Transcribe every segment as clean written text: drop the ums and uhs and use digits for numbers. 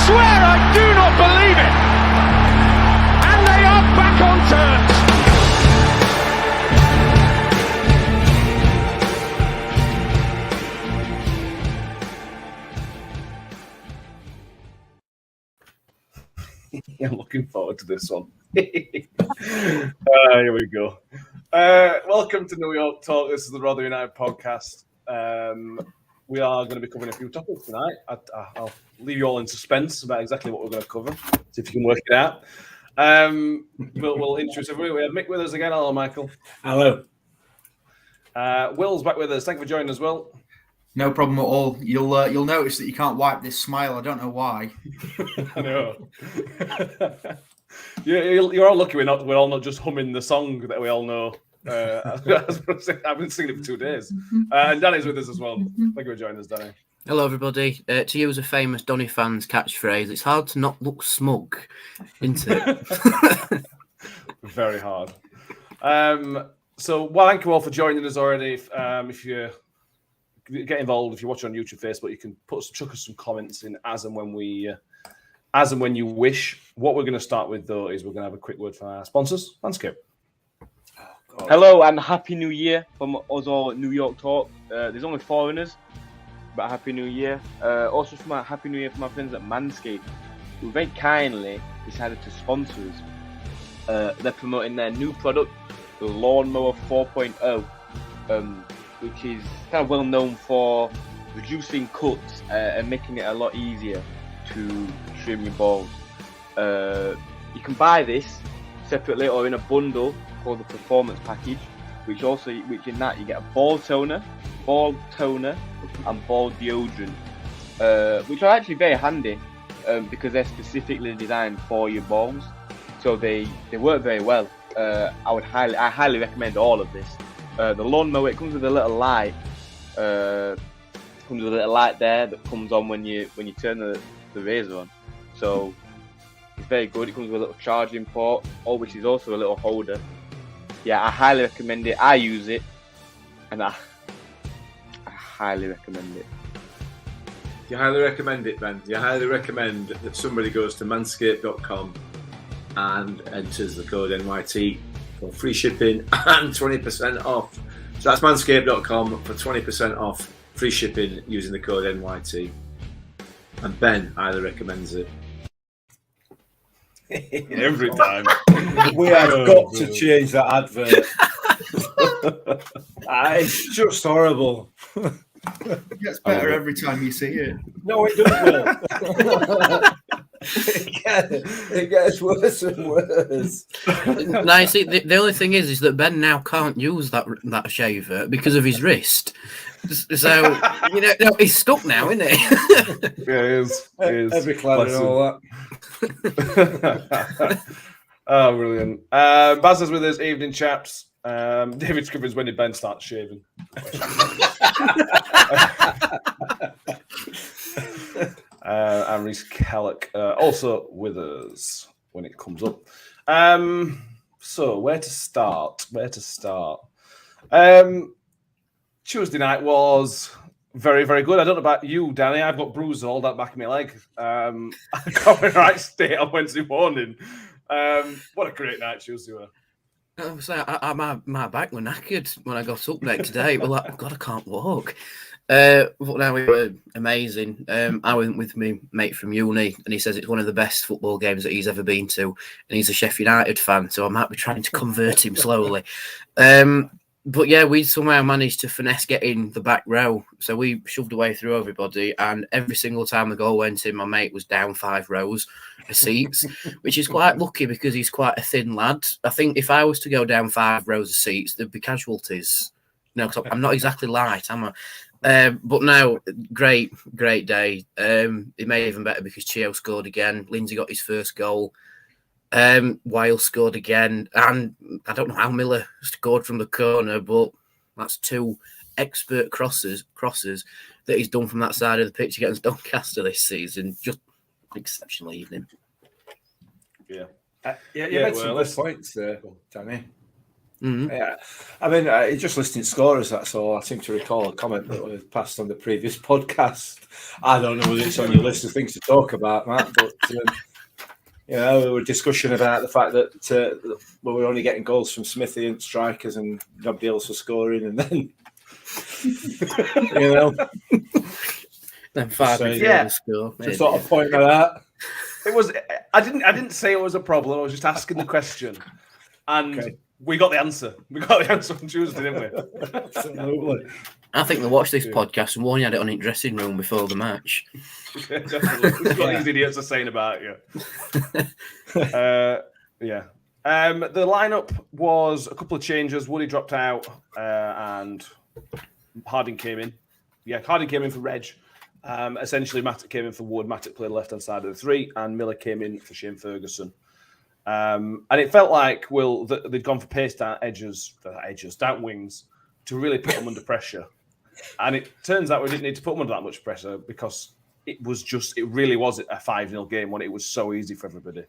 swear I do not believe it. And they are back on terms. I'm looking forward to this one. Here we go. Welcome to New York Talk. This is the Rother United podcast. We are going to be covering a few topics tonight. I'll leave you all in suspense about exactly what we're going to cover. See if you can work it out. We'll introduce everybody. We have Mick with us again. Hello, Michael. Hello. Will's back with us. Thank you for joining us, Will. No problem at all. You'll notice that you can't wipe this smile. I don't know why. I know. You're all lucky we're all not just humming the song that we all know. I've been singing it for 2 days. And Danny's with us as well. Thank you for joining us, Danny. Hello, everybody. To use a famous Donny fan's catchphrase, it's hard to not look smug, isn't it? Very hard. So, thank you all for joining us already. If you get involved, if you watch on YouTube, Facebook, you can chuck us some comments in as and when you wish. What we're going to start with, though, is we're going to have a quick word from our sponsors, Landscape. Hello and Happy New Year from us all at New York Talk. There's only foreigners, but Happy New Year. Also from a Happy New Year from my friends at Manscaped, who very kindly decided to sponsor us. They're promoting their new product, the Lawnmower 4.0, which is kind of well known for reducing cuts and making it a lot easier to trim your balls. You can buy this separately or in a bundle called the Performance Package, which in that you get a ball toner, and ball deodorant, which are actually very handy because they're specifically designed for your balls, so they work very well. I highly recommend all of this. The lawnmower, it comes with a little light. Comes with a little light there that comes on when you turn the razor on. So it's very good. It comes with a little charging port, which is also a little holder. Yeah, I highly recommend it. I use it, and I highly recommend it. You highly recommend it, Ben. You highly recommend that somebody goes to manscaped.com and enters the code NYT for free shipping and 20% off. So that's manscaped.com for 20% off free shipping using the code NYT. And Ben highly recommends it. Every time. We have got to change that advert. It's just horrible. It gets better every time you see it. No, it doesn't. It gets worse and worse. Now, you see, the only thing is that Ben now can't use that shaver because of his wrist. So, he's stuck now, isn't he? Yeah, he is. Every cloud and all that. Oh, brilliant. Baz is with us. Evening, chaps. David Scribbins, when did Ben start shaving? And Reece Kellock also with us when it comes up. So where to start? Tuesday night was very, very good. I don't know about you, Danny. I've got bruises all that back of my leg. I got in the right state on Wednesday morning. What a great night Tuesday was. My back were knackered when I got up next day. Well, God, I can't walk. But now we were amazing. I went with my mate from uni, and he says it's one of the best football games that he's ever been to. And he's a Sheffield United fan, so I might be trying to convert him slowly. But yeah, we somehow managed to finesse getting the back row. So we shoved away through everybody, and every single time the goal went in, my mate was down 5 rows of seats, which is quite lucky because he's quite a thin lad. I think if I was to go down 5 rows of seats, there'd be casualties. No, because I'm not exactly light, am I? But no, great day. It made it even better because Chio scored again. Lindsay got his first goal. Wiles scored again, and I don't know how Miller scored from the corner, but that's 2 expert crosses that he's done from that side of the pitch against Doncaster this season. Just exceptional evening. You made some good points there, Danny. Mhm. Yeah, I mean, just listing scorers. That's all. I seem to recall a comment that was passed on the previous podcast. I don't know whether it's on your list of things to talk about, Matt, but we were discussion about the fact that we were only getting goals from Smithy and strikers, and nobody else was scoring, and then Then 5 So, midfielders score. just sort of point that out. It was. I didn't say it was a problem. I was just asking the question, and Okay. we got the answer. We got the answer on Tuesday, didn't we? Absolutely. I think they watched this podcast and Warney had it on in dressing room before the match. Yeah, definitely. This is what these idiots are saying about you. Yeah. The lineup was a couple of changes. Woody dropped out, and Harding came in. Yeah, Harding came in for Reg. Essentially, Matic came in for Wood. Matic played left-hand side of the three, and Miller came in for Shane Ferguson. And it felt like, they'd gone for pace down down wings, to really put them under pressure. And it turns out we didn't need to put them under that much pressure, because it really was a 5-0 game when it was so easy for everybody.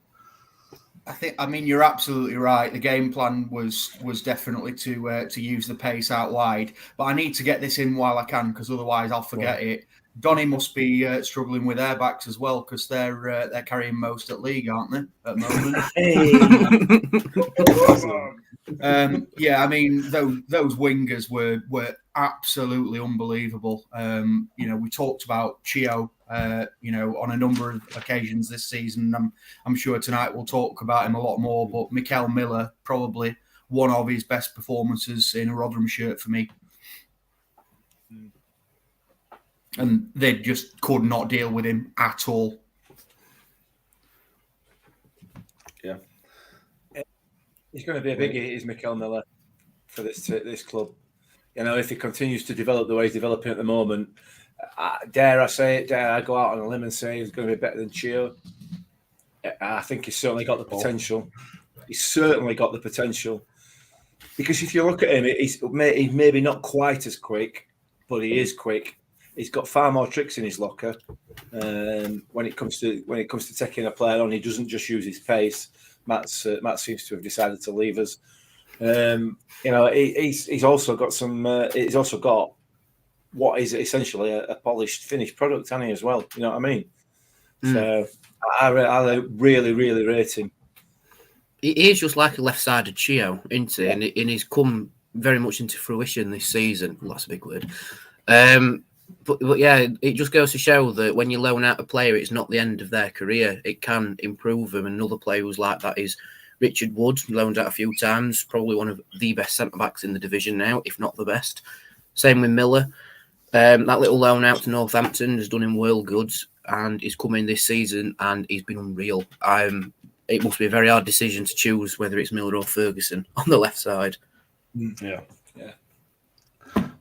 I mean, you're absolutely right. The game plan was definitely to use the pace out wide. But I need to get this in while I can, because otherwise I'll forget it. Donny must be struggling with their backs as well, because they're carrying most at league, aren't they, at the moment? Yeah, I mean, those wingers were absolutely unbelievable. We talked about Chio, on a number of occasions this season. I'm sure tonight we'll talk about him a lot more. But Mikel Miller, probably one of his best performances in a Rotherham shirt for me. And they just could not deal with him at all. Yeah. He's going to be a biggie, is Mikel Miller, for this club. If he continues to develop the way he's developing at the moment, dare I go out on a limb and say he's going to be better than Chio? I think he's certainly got the potential. He's certainly got the potential. Because if you look at him, he's maybe not quite as quick, but he is quick. He's got far more tricks in his locker. When it comes to taking a player on, he doesn't just use his pace. Matt seems to have decided to leave us. He's also got some. He's also got what is essentially a polished, finished product, hasn't he, as well? You know what I mean? So I really, really rate him. He is just like a left-sided Chio, isn't he? And he's come very much into fruition this season. Well, that's a big word. But yeah, it just goes to show that when you loan out a player, it's not the end of their career. It can improve them. Another player who's like that is Richard Wood, loaned out a few times, probably one of the best centre-backs in the division now, if not the best. Same with Miller. That little loan out to Northampton has done him world goods, and he's come in this season and he's been unreal. It must be a very hard decision to choose whether it's Miller or Ferguson on the left side. Yeah.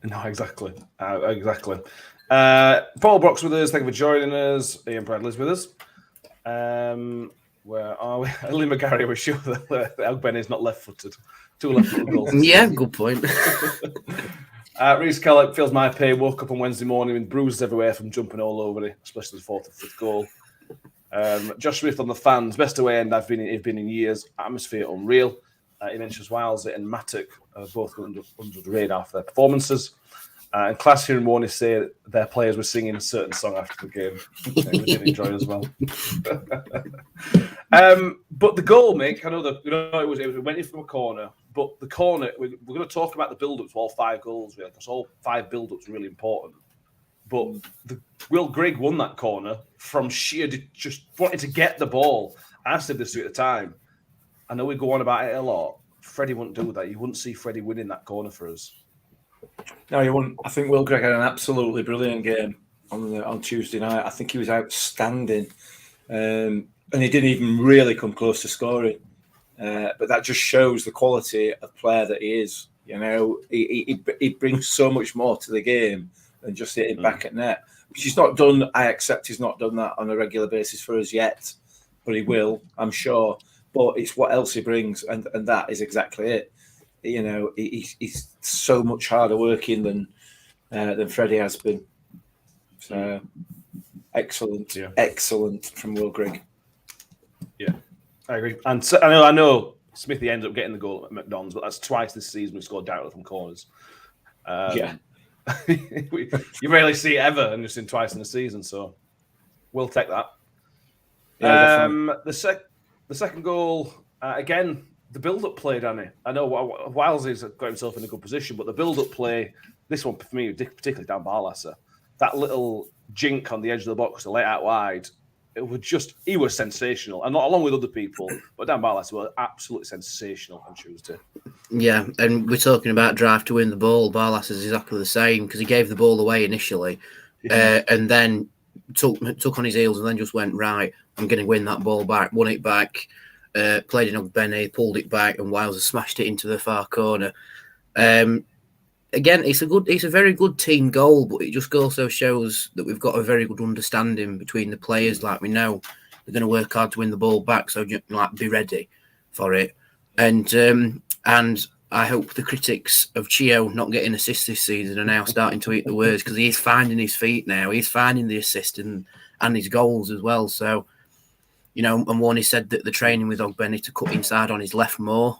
No, exactly. Paul Brock's with us. Thank you for joining us. Ian Bradley's with us. Where are we? Lee McGarry was sure that Ogben is not left-footed. 2 left-footed goals. Yeah, good point. Reece Kellogg feels my pain. Woke up on Wednesday morning with bruises everywhere from jumping all over it, especially the 4th and 5th goal. Josh Smith on the fans. Best away end I've been in years. Atmosphere unreal. He mentions Wilesy and Matic both under the radar for their performances. And Class here and Warney say their players were singing a certain song after the game, which we did enjoy as well. But the goal, Mick, I know that it went in from a corner, but the corner, we're going to talk about the build-up to all 5 goals, really, because all 5 build-ups are really important. But Will Grigg won that corner from sheer just wanting to get the ball. I said this to you at the time. I know we go on about it a lot. Freddie wouldn't do that. You wouldn't see Freddie winning that corner for us. No, you wouldn't. I think Will Grigg had an absolutely brilliant game on Tuesday night. I think he was outstanding. And he didn't even really come close to scoring. But that just shows the quality of player that he is. He brings so much more to the game than just hitting back at net. Which he's not done. I accept he's not done that on a regular basis for us yet. But he will, I'm sure. But it's what else he brings, and that is exactly it. He's so much harder working than Freddie has been. So excellent from Will Grigg. Yeah, I agree. And I know Smithy ended up getting the goal at McDonald's, but that's twice this season we scored directly from corners. You rarely see it ever, and just in twice in the season, so we'll take that. The second goal, again, the build-up play, Danny. I know Wilesley's got himself in a good position, but the build-up play, this one for me, particularly Dan Barlasser, that little jink on the edge of the box to lay out wide, he was sensational, and not along with other people, but Dan Barlasser was absolutely sensational on Tuesday. Yeah, and we're talking about drive to win the ball. Barlasser is exactly the same because he gave the ball away initially, and then took on his heels, and then just went, right, I'm going to win that ball back, won it back, played in Ogbenny, pulled it back, and Wiles smashed it into the far corner. Again, it's a very good team goal, but it just also shows that we've got a very good understanding between the players. Like, we know they're going to work hard to win the ball back, so like, be ready for it. And I hope the critics of Chio not getting assists this season are now starting to eat the words, because he's finding his feet now. He's finding the assist and his goals as well. So, you know, and Warney said that the training with Ogbenny to cut inside on his left more.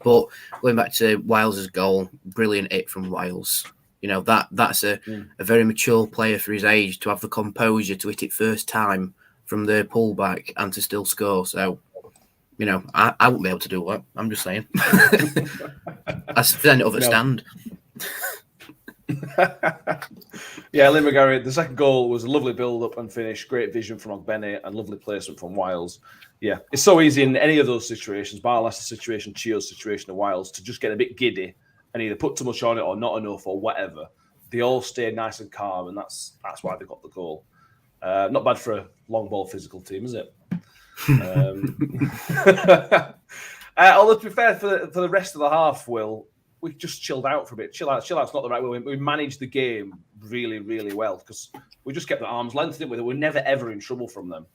But going back to Wiles' goal, brilliant hit from Wiles. You know, that's a very mature player for his age to have the composure to hit it first time from the pullback and to still score. So, you know, I wouldn't be able to do that. I'm just saying. I stand it over stand. Yeah, Lynn McGarry, the second goal was a lovely build-up and finish, great vision from Ogbenny and lovely placement from Wiles. Yeah, it's so easy in any of those situations, Barlasser's situation, Chio's situation, or Wiles, to just get a bit giddy and either put too much on it or not enough or whatever. They all stay nice and calm, and that's why they got the goal. Not bad for a long ball physical team, is it? Although, to be fair, for the rest of the half, Will, we just chilled out for a bit. Chill out's not the right way. We managed the game really, really well because we just kept at arm's length, didn't we? We're never, ever in trouble from them.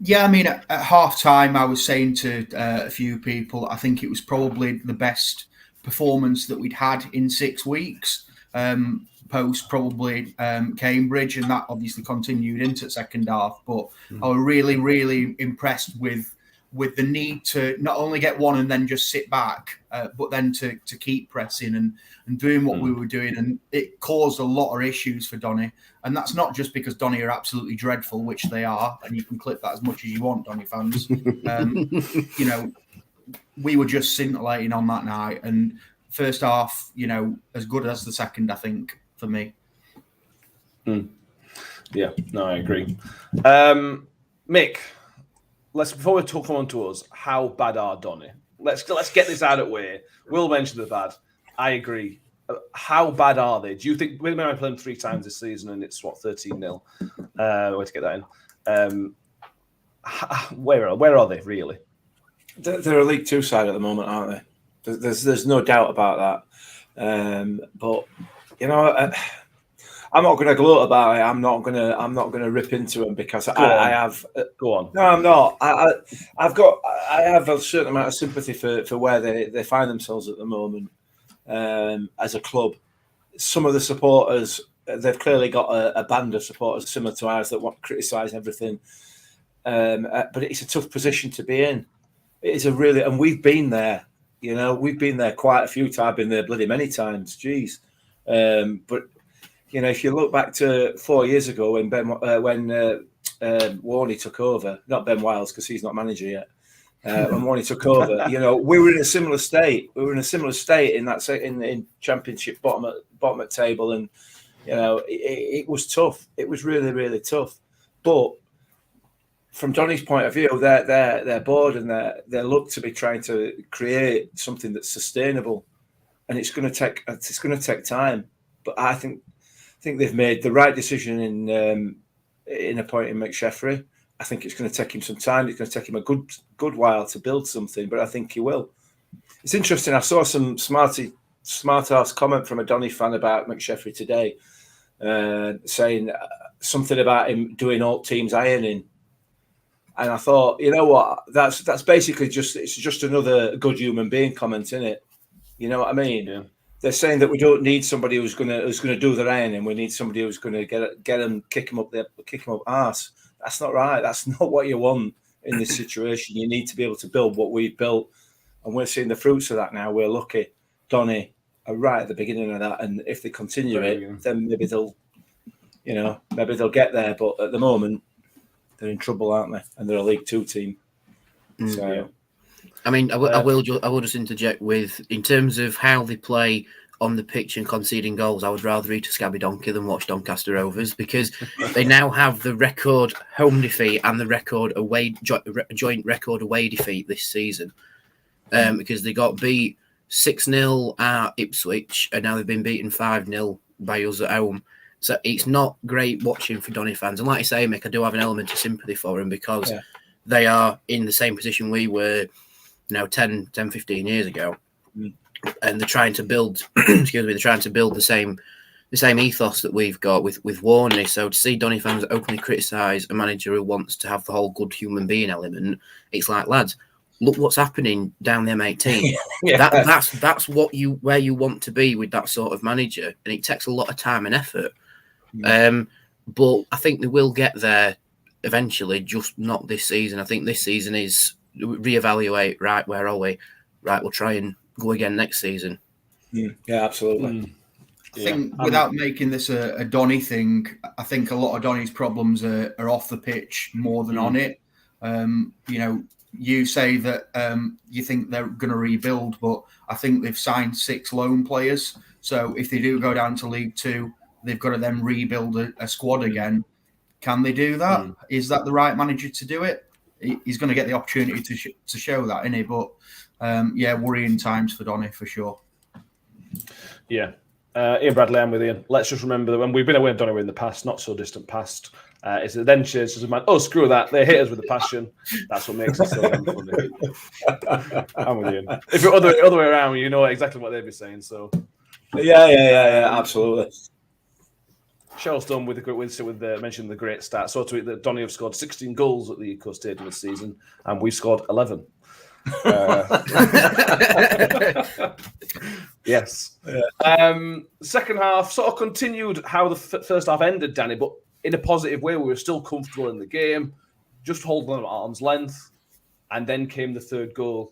Yeah, I mean, at half-time, I was saying to a few people, I think it was probably the best performance that we'd had in 6 weeks, post probably Cambridge, and that obviously continued into the second half. But I was really, really impressed with the need to not only get one and then just sit back, but then to keep pressing and doing what we were doing. And it caused a lot of issues for Donny. And that's not just because Donny are absolutely dreadful, which they are, and you can clip that as much as you want, Donny fans. You know, we were just scintillating on that night. And first half, you know, as good as the second, I think, for me. Yeah, no, I agree. Mick, before we talk on to us, how bad are Donny? Let's get this out of the way. We'll mention the bad. I agree. How bad are they? Do you think we might play them 3 times this season and it's 13-0? Way to get that in. Where are they really? They're a League Two side at the moment, aren't they? There's no doubt about that. But you know, I'm not going to gloat about it. I'm not going to rip into them because I have. Go on. No, I'm not. I have a certain amount of sympathy for where they find themselves at the moment as a club. Some of the supporters, they've clearly got a band of supporters similar to ours that want to criticise everything. But it's a tough position to be in. It is and we've been there. You know, we've been there quite a few times. I've been there bloody many times. Jeez. But you know, if you look back to 4 years ago when Warney took over, not Ben Wiles because he's not manager yet. When Warney took over, you know, we were in a similar state. We were in a similar state in that in Championship bottom at table, and you know, it was tough. It was really, really tough. But from Donny's point of view, they're bored and they look to be trying to create something that's sustainable, and it's going to take time. But I think they've made the right decision in appointing McSheffrey. I think it's going to take him some time. It's going to take him a good while to build something, but I think he will. It's interesting. I saw some smart-ass comment from a Donny fan about McSheffrey today, saying something about him doing all teams ironing. And I thought, you know what? That's basically just another good human being comment, isn't it? You know what I mean? Yeah. They're saying that we don't need somebody who's gonna do the ironing. We need somebody who's gonna get him, kick him up arse. That's not right. That's not what you want. in this situation. You need to be able to build what we've built, and we're seeing the fruits of that now. We're lucky. Donny are right at the beginning of that, and if they continue then maybe they'll get there. But at the moment, they're in trouble, aren't they? And they're a League Two team. So, yeah. I mean, I will just interject with, in terms of how they play on the pitch and conceding goals, I would rather eat a scabby donkey than watch Doncaster Rovers, because they now have the record home defeat and the record away joint record away defeat this season, because they got beat 6-0 at Ipswich, and now they've been beaten 5-0 by us at home. So it's not great watching for Donny fans. And like I say, Mick, I do have an element of sympathy for them, because they are in the same position we were, 10, 15 years ago. And they're trying to build, they're trying to build the same ethos that we've got with Warney. So to see Donny fans openly criticise a manager who wants to have the whole good human being element, it's like, lads, look what's happening down the M18. That's where you want to be with that sort of manager, and it takes a lot of time and effort. But I think they will get there eventually, just not this season. I think this season is reevaluate. Right, where are we? Right, we'll try and go again next season. Yeah, absolutely. I think without making this a Donny thing, I think a lot of Donny's problems are off the pitch more than on it. You say that you think they're going to rebuild, but I think they've signed 6 loan players. So if they do go down to League Two, they've got to then rebuild a squad again. Can they do that? Is that the right manager to do it? He's going to get the opportunity to show that, isn't he? But worrying times for Donny for sure. Yeah. Ian Bradley, I'm with Ian. Let's just remember that when we've been away with Donny in the past, not so distant past, it's the then cheers as a man. Oh, screw that. They hit us with a passion. That's what makes it so damn funny. I'm with Ian. If you're other way around, you know exactly what they'd be saying. So, yeah, absolutely. Cheryl's done with mentioning the great stat. So to it that Donny have scored 16 goals at the Eco Stadium this season, and we've scored 11. Yes. Second half sort of continued how the first half ended, Danny, but in a positive way. We were still comfortable in the game, just holding them at arm's length, and then came the third goal,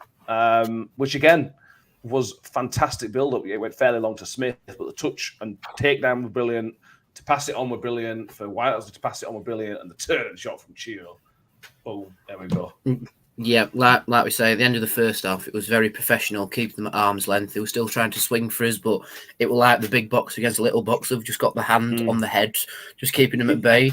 which again was fantastic build-up. It went fairly long to Smith, but the touch and takedown were brilliant. To pass it on were brilliant. For White to pass it on were brilliant, and the turn shot from Chio. Boom! There we go. Yeah, like we say, at the end of the first half, it was very professional, keeping them at arm's length. They were still trying to swing for us, but it was like the big box against the little box. They've just got the hand on the head, just keeping them at bay.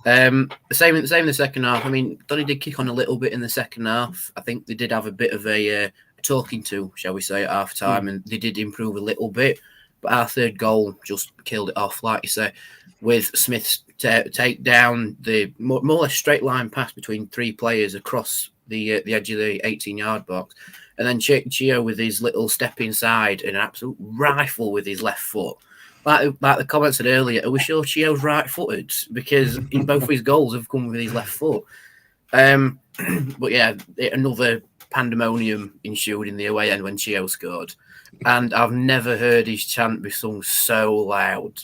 The same in the second half. I mean, Donny did kick on a little bit in the second half. I think they did have a bit of a talking to, shall we say, at half time, and they did improve a little bit. But our third goal just killed it off, like you say, with Smith's take down, the more or less straight line pass between 3 players across the edge of the 18-yard box, and then Chio with his little step inside and an absolute rifle with his left foot. Like the comment said earlier, are we sure Chio's right-footed? Because in both of his goals have come with his left foot. But yeah, another pandemonium ensued in the away end when Chio scored. And I've never heard his chant be sung so loud.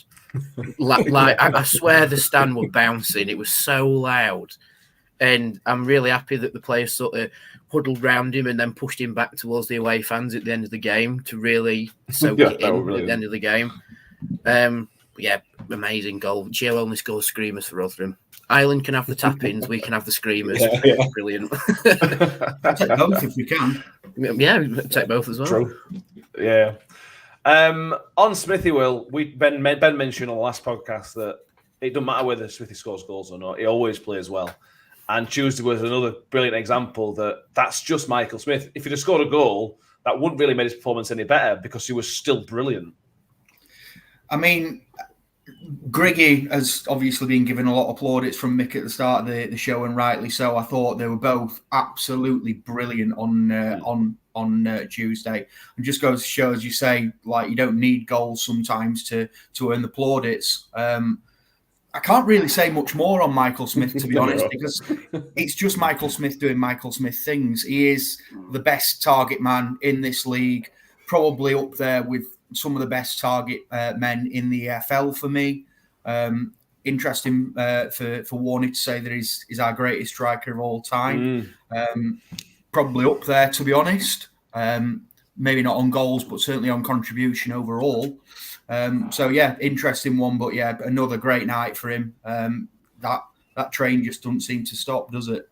Like I swear the stand were bouncing. It was so loud. And I'm really happy that the players sort of huddled round him and then pushed him back towards the away fans at the end of the game to really soak it in at the end of the game. Amazing goal. Chio only scores screamers for Rotherham. Ireland can have the tap-ins, we can have the screamers. Brilliant. Take both if we can. Yeah, take both as well. True. Yeah. On Smithy, Ben mentioned on the last podcast that it doesn't matter whether Smithy scores goals or not. He always plays well. And Tuesday was another brilliant example that's just Michael Smith. If he'd have scored a goal, that wouldn't really make his performance any better because he was still brilliant. I mean, Griggy has obviously been given a lot of plaudits from Mick at the start of the show, and rightly so. I thought they were both absolutely brilliant on Tuesday. And just goes to show, as you say, like you don't need goals sometimes to earn the plaudits. I can't really say much more on Michael Smith, to be honest, because it's just Michael Smith doing Michael Smith things. He is the best target man in this league, probably up there with some of the best target men in the EFL for me. interesting for Warney to say that he's our greatest striker of all time. Probably up there, to be honest. Maybe not on goals, but certainly on contribution overall. So yeah, interesting one. But yeah, another great night for him. That train just doesn't seem to stop, does it?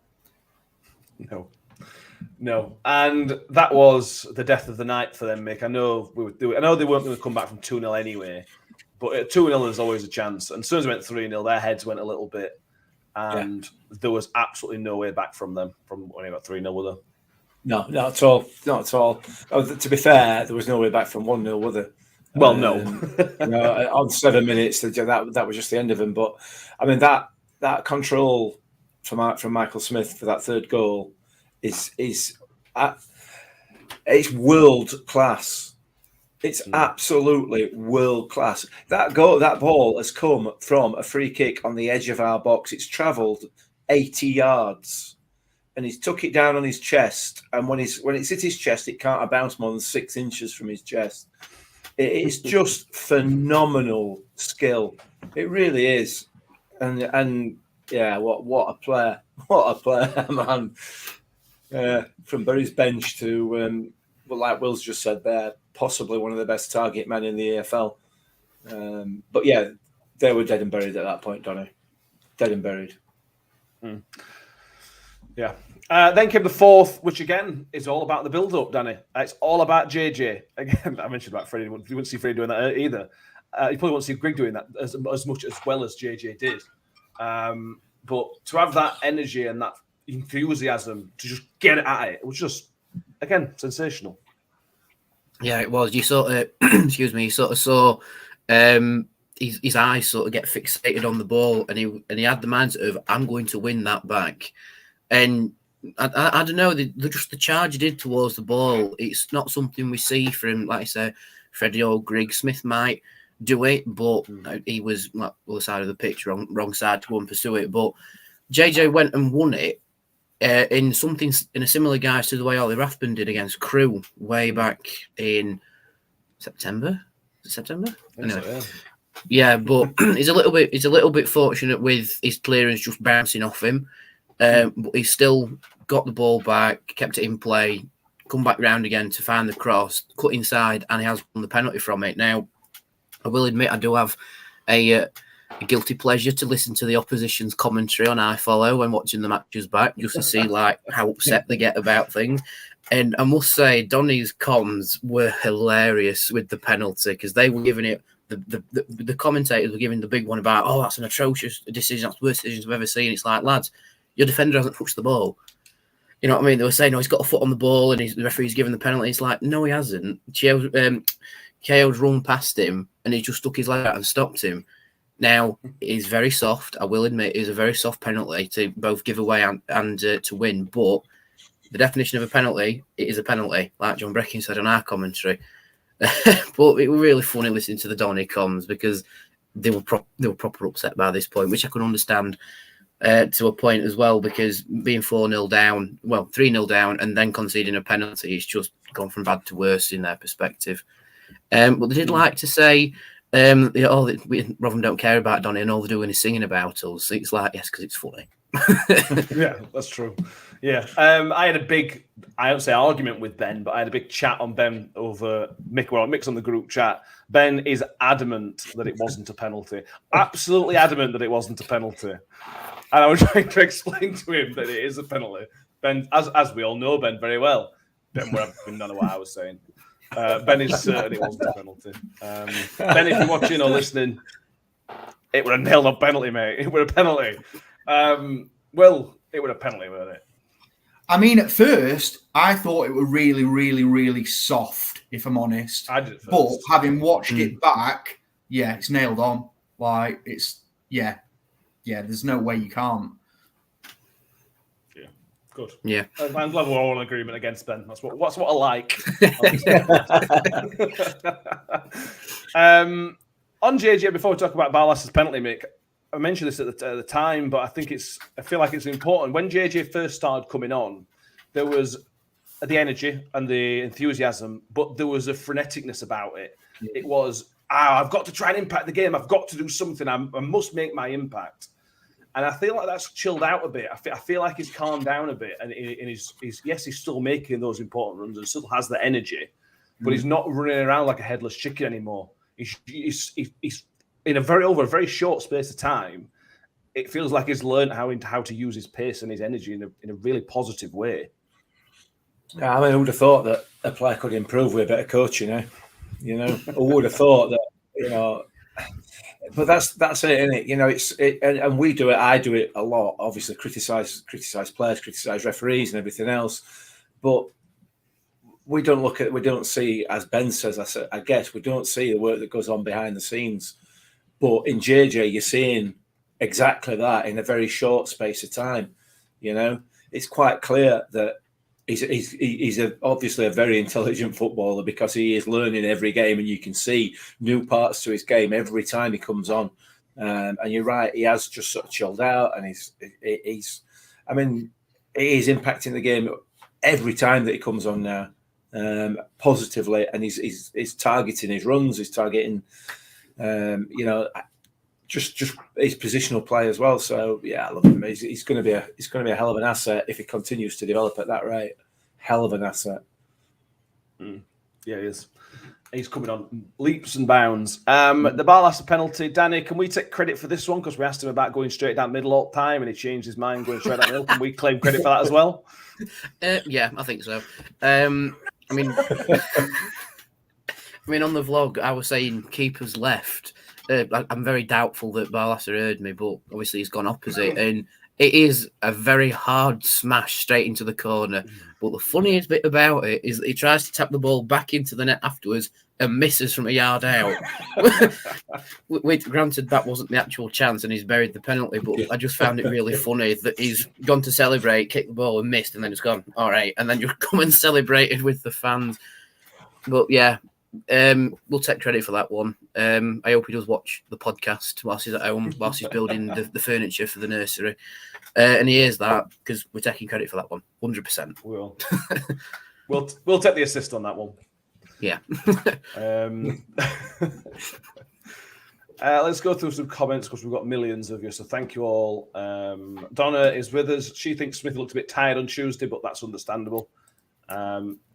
No. And that was the death of the night for them, Mick. I know they weren't going to come back from 2-0 anyway, but at 2-0 there's always a chance. And as soon as it went 3-0, their heads went a little bit, and there was absolutely no way back from them from when they got 3-0, were there? No, not at all. Not at all. Oh, to be fair, there was no way back from 1-0, were there? Well, no. On 7 minutes, that was just the end of him. But I mean, that control from Michael Smith for that third goal is it's world class. It's absolutely world class. That ball has come from a free kick on the edge of our box. It's travelled 80 yards. And he's took it down on his chest, and when it's hit his chest, it can't bounce more than 6 inches from his chest. It's just phenomenal skill. It really is, and yeah, what a player, man! From Bury's bench to well, like Will's just said there, possibly one of the best target men in the EFL. But yeah, they were dead and buried at that point, Donny. Dead and buried. Yeah. Then came the fourth, which again is all about the build-up, Danny. It's all about JJ. Again, I mentioned about Freddie. You wouldn't see Freddie doing that either. You probably won't see Greg doing that as much as well as JJ did. But to have that energy and that enthusiasm to just get at it was just, again, sensational. Yeah, it was. You sort of, excuse me, you sort of saw his eyes sort of get fixated on the ball, and he had the mindset of, I'm going to win that back. And I don't know, just the charge he did towards the ball, it's not something we see from, like I say, Freddie or Greg. Smith might do it, but he was the other side of the pitch, wrong side to go and pursue it. But JJ went and won it in a similar guise to the way Ollie Rathbun did against Crewe way back in September. September? Anyway. So, yeah, but he's a little bit fortunate with his clearance just bouncing off him. But he's still got the ball back, kept it in play, come back round again to find the cross, cut inside, and he has won the penalty from it. Now, I will admit I do have a guilty pleasure to listen to the opposition's commentary on iFollow when watching the matches back, just to see like how upset they get about things. And I must say, Donny's comms were hilarious with the penalty, because they were giving it. The commentators were giving the big one about, oh, that's an atrocious decision, that's the worst decision I've ever seen. It's like, lads, your defender hasn't touched the ball. You know what I mean? They were saying, no, he's got a foot on the ball and the referee's given the penalty. It's like, no, he hasn't. Keogh's run past him and he just stuck his leg out and stopped him. Now, he's very soft. I will admit, it's a very soft penalty to both give away and to win. But the definition of a penalty, it is a penalty, like John Breckin said on our commentary. But it was really funny listening to the Donny comms, because they were proper upset by this point, which I could understand. To a point as well, because being 4-0 down, 3-0 down, and then conceding a penalty, it's just gone from bad to worse in their perspective. But they did like to say, Rotherham don't care about Donny, and all they're doing is singing about us. It's like, yes, because it's funny. Yeah, that's true. Yeah, I had a big, I don't say argument with Ben, but I had a big chat on Ben over Mick. Well, Mick's on the group chat. Ben is adamant that it wasn't a penalty. Absolutely adamant that it wasn't a penalty. And I was trying to explain to him that it is a penalty. Ben, as we all know Ben very well, Ben would have none of what I was saying. Ben is certain it wasn't a penalty. Ben, if you're watching or listening, it would have nailed a penalty, mate. It would have penalty. Well, it would have penalty, weren't it? I mean, at first, I thought it was really, really, really soft, if I'm honest. I did at first. But having watched it back, yeah, it's nailed on. Like, it's, yeah, there's no way you can't. Yeah, good. Yeah. I'm glad we're all in agreement against Ben. That's what I like. On JJ, before we talk about Barlas's penalty, Mick, I mentioned this at the time, but I feel like it's important. When JJ first started coming on, there was the energy and the enthusiasm, but there was a freneticness about it. It was I've got to try and impact the game. I've got to do something. I must make my impact. And I feel like that's chilled out a bit. I feel like he's calmed down a bit. And he's still making those important runs and still has the energy, but he's not running around like a headless chicken anymore. He's in over a very short space of time. It feels like he's learned how to use his pace and his energy in a really positive way. I mean, who would have thought that a player could improve with a bit of coaching, eh? You know, who would have thought that, you know, but that's it, isn't it? You know, and we do it, I do it a lot, obviously, criticize players, criticize referees and everything else. But we don't see, as Ben says, I guess, we don't see the work that goes on behind the scenes. But in JJ, you're seeing exactly that in a very short space of time. You know, it's quite clear that he's obviously a very intelligent footballer because he is learning every game, and you can see new parts to his game every time he comes on. And you're right, he has just sort of chilled out, and he's I mean, he is impacting the game every time that he comes on now, positively, and he's targeting his runs, he's targeting, you know, just his positional play as well. So yeah, I love him. He's going to be a hell of an asset if he continues to develop at that rate. Hell of an asset. Yeah, he is. He's coming on leaps and bounds. The Barlaser penalty, Danny, can we take credit for this one? Because we asked him about going straight down middle all the time and he changed his mind going straight down middle. Can we claim credit for that as well? Yeah, I think so. I mean, on the vlog, I was saying keepers left. I'm very doubtful that Barlaser heard me, but obviously he's gone opposite. And it is a very hard smash straight into the corner. But the funniest bit about it is that he tries to tap the ball back into the net afterwards and misses from a yard out. Granted, that wasn't the actual chance and he's buried the penalty, but I just found it really funny that he's gone to celebrate, kicked the ball and missed, and then just gone, all right, and then just come and celebrated with the fans. But yeah, we'll take credit for that one. I hope he does watch the podcast whilst he's at home, whilst he's building the furniture for the nursery. And he hears that because we're taking credit for that one, 100%. We'll take the assist on that one. Yeah. Let's go through some comments because we've got millions of you. So thank you all. Donna is with us. She thinks Smith looked a bit tired on Tuesday, but that's understandable.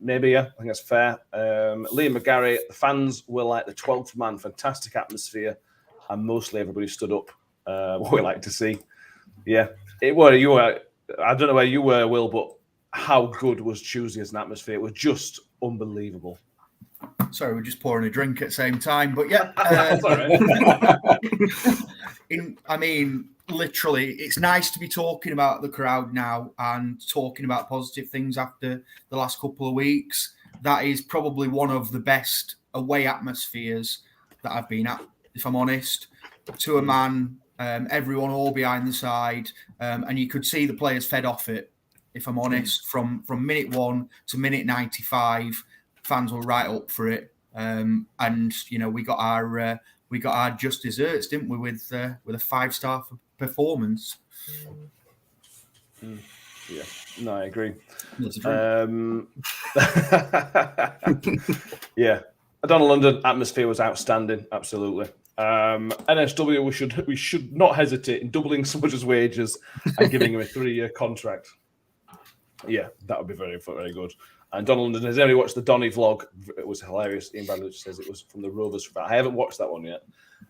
Maybe, yeah, I think that's fair. Liam McGarry, the fans were like the 12th man, fantastic atmosphere, and mostly everybody stood up. What we like to see. Yeah, you were. I don't know where you were, Will, but how good was Tuesday as an atmosphere? It was just unbelievable. Sorry, we're just pouring a drink at the same time, but yeah. I mean, literally, it's nice to be talking about the crowd now and talking about positive things after the last couple of weeks. That is probably one of the best away atmospheres that I've been at, if I'm honest. To a man, everyone all behind the side, and you could see the players fed off it, if I'm honest, from minute 1 to minute 95. Fans were right up for it, and you know we got our just desserts, didn't we? With a 5-star performance. Yeah, no, I agree. Yeah, Donald London atmosphere was outstanding, absolutely. NSW, we should not hesitate in doubling somebody's wages and giving him a 3-year contract. Yeah, that would be very, very good. And Donald London, has anybody watched the Donny vlog? It was hilarious. Ian Bradley says it was from the Rovers. I haven't watched that one yet.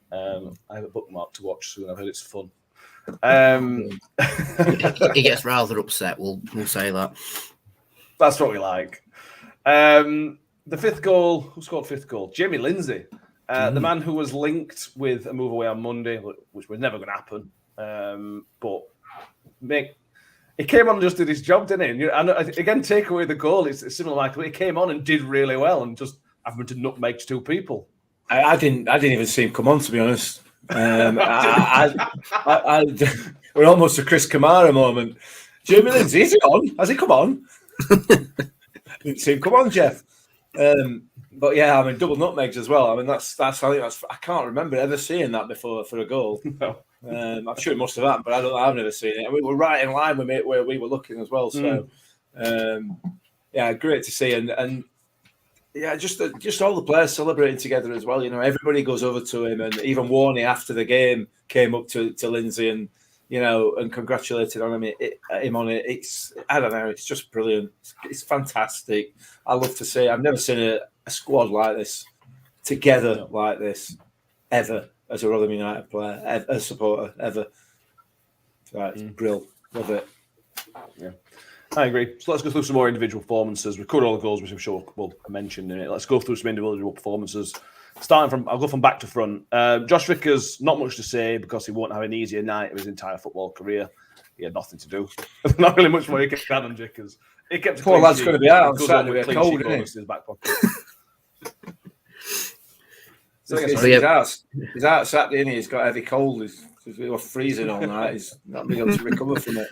I have a bookmark to watch soon. I've heard it's fun. He gets rather upset. We'll say that. That's what we like. The 5th goal. Who scored 5th goal? Jamie Lindsay, the man who was linked with a move away on Monday, which was never going to happen. But he came on and just did his job, didn't he? And again, take away the goal. It's similar, Michael. He came on and did really well, and just happened to nutmeg 2 people. I didn't even see him come on, to be honest. We're almost a Chris Kamara moment. Jamie Lindsay, is he on? Has he come on? Didn't see him come on, Jeff. But yeah, I mean, double nutmegs as well. I mean, I can't remember ever seeing that before for a goal. No. I'm sure it must have happened, but I've never seen it. I mean, we're right in line with it where we were looking as well. So, yeah, great to see. And Yeah, just all the players celebrating together as well. You know, everybody goes over to him, and even Warney after the game came up to Lindsay and and congratulated on him on it. I don't know, it's just brilliant. It's fantastic. I love to see. I've never seen a squad like this together like this ever as a Rotherham United player, a supporter ever. So it's brilliant. Love it. Yeah. I agree. So let's go through some more individual performances. We've covered all the goals, which I'm sure we'll mention in it. Let's go through some individual performances. I'll go from back to front. Josh Vickers, not much to say because he won't have an easier night of his entire football career. He had nothing to do. Not really much more he could add on Vickers. He kept poor lad's going to be out on Saturday. Cold, isn't it? His back pocket. He's out Saturday, and he's got heavy cold. He was freezing all night. He's not being able to recover from it.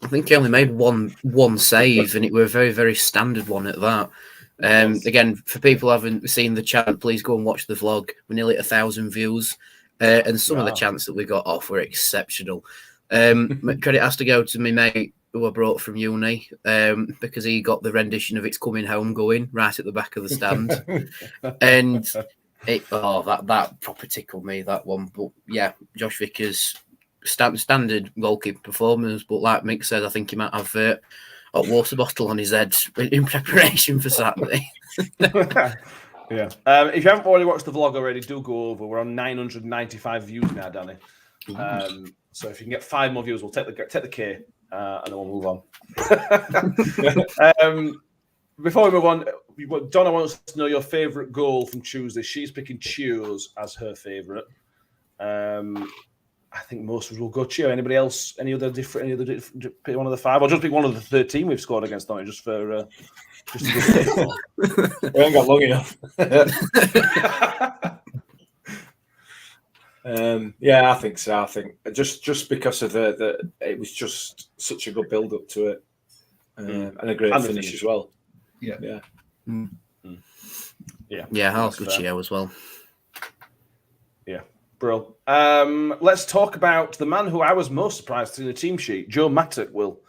I think he only made one save, and it were a very, very standard one at that. Again, for people who haven't seen the chat, please go and watch the vlog. We're nearly at 1,000 views, and some of the chants that we got off were exceptional. Credit has to go to my mate who I brought from uni, because he got the rendition of "It's Coming Home" going right at the back of the stand, and that proper tickled me, that one. But yeah, Josh Vickers. Standard goalkeeper performance, but like Mick said, I think he might have a water bottle on his head in preparation for Saturday. Yeah. If you haven't already watched the vlog already, do go over. We're on 995 views now, Danny. So if you can get 5 more views, we'll take the K and then we'll move on. Before we move on, Donna wants to know your favourite goal from Tuesday. She's picking Chio's as her favourite. I think most of us will go Chio. Anybody else? Any other different? Pick one of the 5, or just pick one of the 13 we've scored against Donny, just for just to we haven't got long enough. I think so. I think just because of it was just such a good build up to it, and a great finish as well. Yeah. I'll go Chio as well. Yeah. Bro. Let's talk about the man who I was most surprised in the team sheet, Joe Mattock. Will.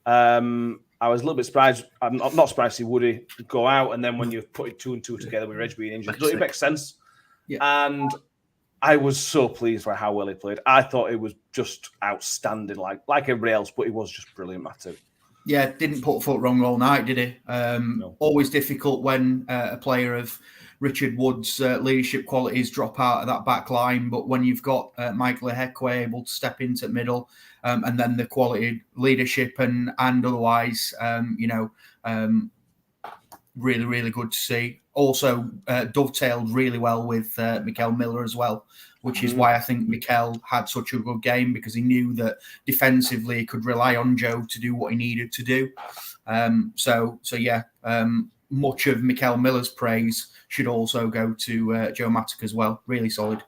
I was a little bit surprised. I'm not surprised he would go out, and then when you put 2 and 2 together with Reg being injured, it makes sense. Yeah. And I was so pleased by how well he played. I thought it was just outstanding, like everybody else, but he was just brilliant, Mattock. Yeah, didn't put foot wrong all night, did he? No. Always difficult when a player of Richard Wood's leadership qualities drop out of that back line, but when you've got Michael Ehekwe able to step into the middle, and then the quality leadership and otherwise, really, really good to see. Also dovetailed really well with Mikel Miller as well, which is why I think Mikel had such a good game, because he knew that defensively he could rely on Joe to do what he needed to do. Much of Mikel Miller's praise should also go to Joe Mattock as well. Really solid.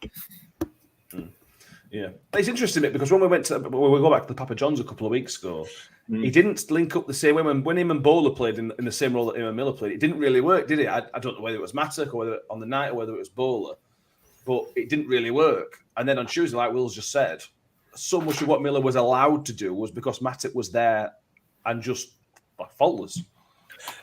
Yeah, it's interesting because when we go back to the Papa John's a couple of weeks ago, he didn't link up the same way when him and Bowler played in the same role that him and Miller played. It didn't really work, did it? I don't know whether it was Mattock or whether on the night or whether it was Bowler, but it didn't really work. And then on Tuesday, like Will's just said, so much of what Miller was allowed to do was because Mattock was there and just faultless.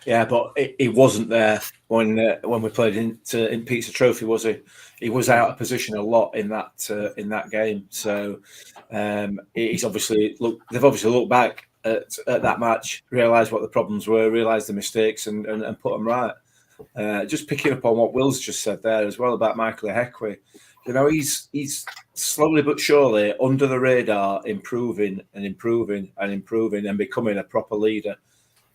Yeah, but he wasn't there when we played in Pizza Trophy, was he? He was out of position a lot in that game. So they've obviously looked back at that match, realised what the problems were, realised the mistakes, and put them right. Just picking up on what Will's just said there as well about Michael Ehekwe. He's slowly but surely under the radar, improving and becoming a proper leader.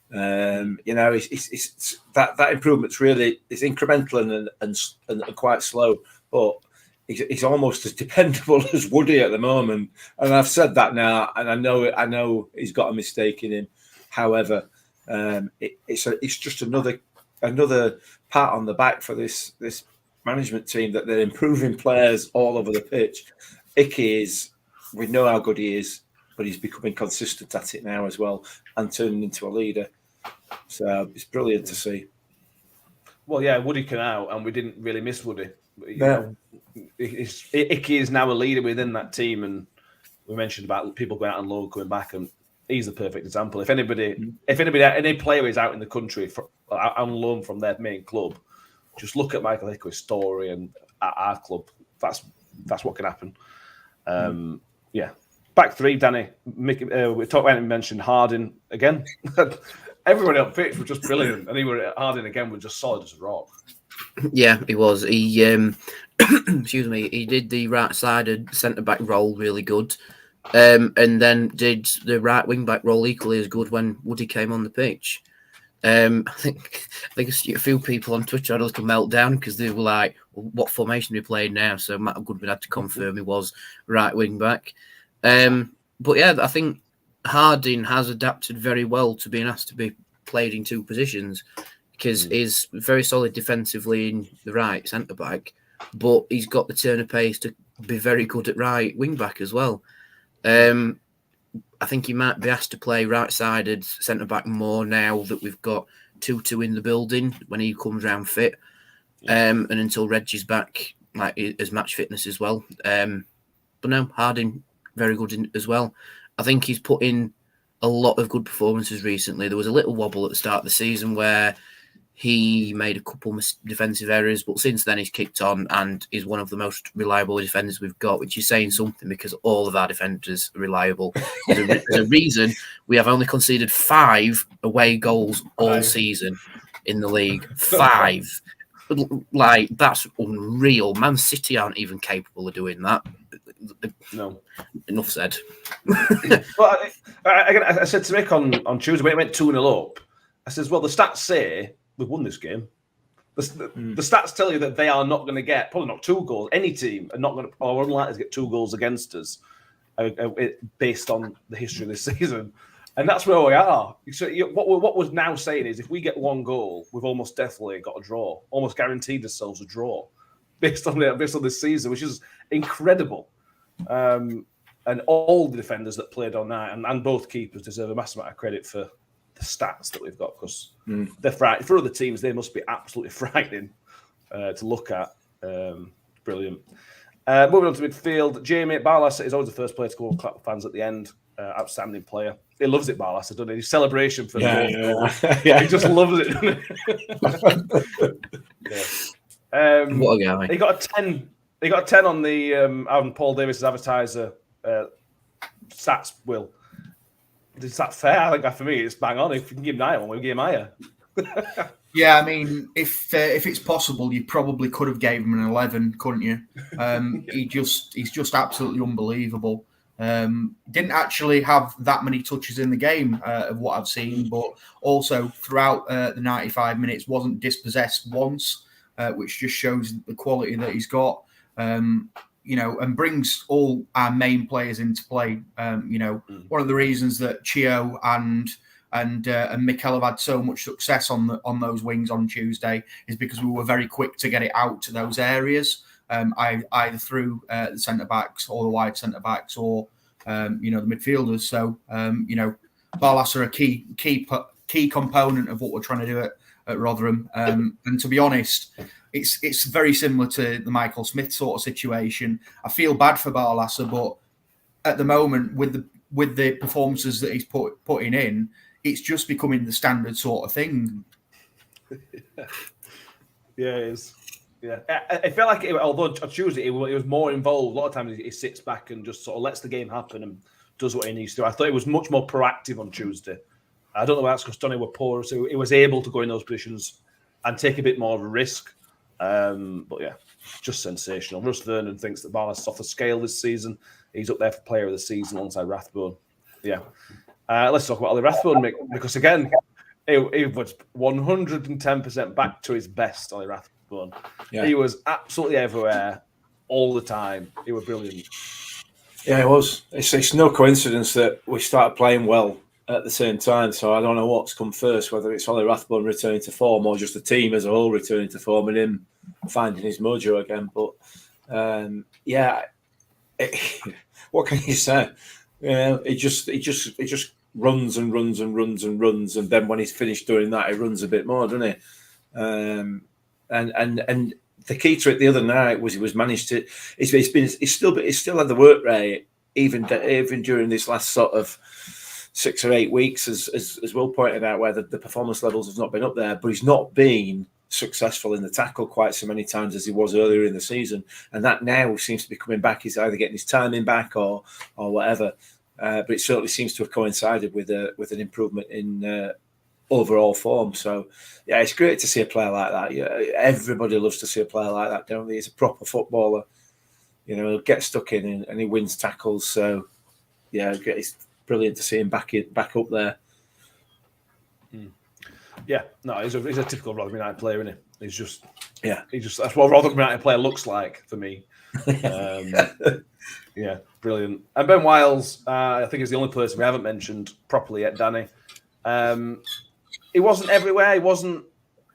It's that improvement's really is incremental and quite slow, but he's almost as dependable as Woody at the moment. And I've said that now, and I know he's got a mistake in him. However, it's just another pat on the back for this management team that they're improving players all over the pitch. We know how good he is, but he's becoming consistent at it now as well and turning into a leader. So it's brilliant to see. Well, yeah, Woody came out and we didn't really miss Woody. Icky is now a leader within that team, and we mentioned about people going out on loan, coming back, and he's the perfect example. If any player is out in the country on loan from their main club, just look at Michael Hickory's story and at our club. That's what can happen. Yeah. Back three, Danny. We talked about and mentioned Harding again. Everybody on pitch was just brilliant, and Harding again was just solid as a rock. Yeah, he was. He excuse me. He did the right-sided centre-back role really good, and then did the right wing-back role equally as good when Woody came on the pitch. I think a few people on Twitter had a little meltdown because they were like, well, "What formation are we playing now?" So Matt Goodwin had to confirm he was right wing-back. But yeah, I think Harding has adapted very well to being asked to be played in two positions, because he's very solid defensively in the right centre back, but he's got the turn of pace to be very good at right wing back as well. I think he might be asked to play right sided centre back more now that we've got 2-2 in the building when he comes round fit, and until Reggie's back, like as match fitness as well. But no, Harding very good as well. I think he's put in a lot of good performances recently. There was a little wobble at the start of the season where he made a couple defensive errors, but since then he's kicked on and is one of the most reliable defenders we've got, which is saying something because all of our defenders are reliable. There's a reason we have only conceded 5 away goals all season in the league. 5. Like, that's unreal. Man City aren't even capable of doing that. No. Enough said. Well, I said to Mick on Tuesday when it went 2-0 up, I says, well, the stats say we've won this game. The stats tell you that they are not going to get, probably not 2 goals. Any team are not going to, or unlikely to get 2 goals against us based on the history of this season. And that's where we are. So what we're now saying is if we get 1 goal, we've almost definitely got a draw, almost guaranteed ourselves a draw based on this season, which is incredible. And all the defenders that played on night and both keepers deserve a massive amount of credit for the stats that we've got, because they're frightening. For other teams, they must be absolutely frightening to look at. Brilliant. Moving on to midfield, Jamie Barlas is always the first player to go and clap fans at the end. Outstanding player. He loves it, Barlas, doesn't he? His celebration for the goal. He just loves it, doesn't he? What a guy. He got a 10. He got a 10 on the on Paul Davis's advertiser stats. Will, is that fair? I think for me it's bang on. If we can give him 9, we'll give him higher. Yeah, I mean, if it's possible, you probably could have gave him an 11, couldn't you? He's just absolutely unbelievable. Didn't actually have that many touches in the game of what I've seen, but also throughout the 95 minutes wasn't dispossessed once, which just shows the quality that he's got. And brings all our main players into play. One of the reasons that Chio and Mikel have had so much success on those wings on Tuesday is because we were very quick to get it out to those areas, either through the centre backs or the wide centre backs or the midfielders. So Barlas are a key component of what we're trying to do at Rotherham. And to be honest, it's very similar to the Michael Smith sort of situation. I feel bad for Barlas, but at the moment with the performances that he's putting in, it's just becoming the standard sort of thing. Yeah, it is. Yeah, I felt like although on Tuesday he was more involved. A lot of times he sits back and just sort of lets the game happen and does what he needs to. I thought he was much more proactive on Tuesday. I don't know why that's because Donny were poor, so he was able to go in those positions and take a bit more of a risk. But yeah, just sensational. Russ Vernon thinks that Barlas is off the scale this season. He's up there for player of the season alongside Rathbone. Yeah. Let's talk about Ollie Rathbone, Mick, because again, he was 110% back to his best, Ollie Rathbone. Yeah. He was absolutely everywhere all the time. He was brilliant. Yeah, it was. It's no coincidence that we started playing well at the same time, so I don't know what's come first, whether it's Ollie Rathbone returning to form or just the team as a whole returning to form and him finding his mojo again. But what can you say? He just runs and runs and runs and runs, and then when he's finished doing that, he runs a bit more, doesn't he? And the key to it the other night was he was managed to. He's still had the work rate even during this last sort of 6 or 8 weeks, as Will pointed out, where the performance levels have not been up there, but he's not been successful in the tackle quite so many times as he was earlier in the season, and that now seems to be coming back. He's either getting his timing back or whatever, but it certainly seems to have coincided with an improvement in overall form. So yeah, it's great to see a player like that. Yeah, everybody loves to see a player like that, don't they? He's a proper footballer. He'll get stuck in and he wins tackles. So yeah, it's brilliant to see him back up there. Yeah, no, he's a typical Rotherham United player, isn't he? He's just that's what a Rotherham United player looks like for me. Yeah, brilliant. And Ben Wiles, I think, is the only person we haven't mentioned properly yet, Danny. He wasn't everywhere.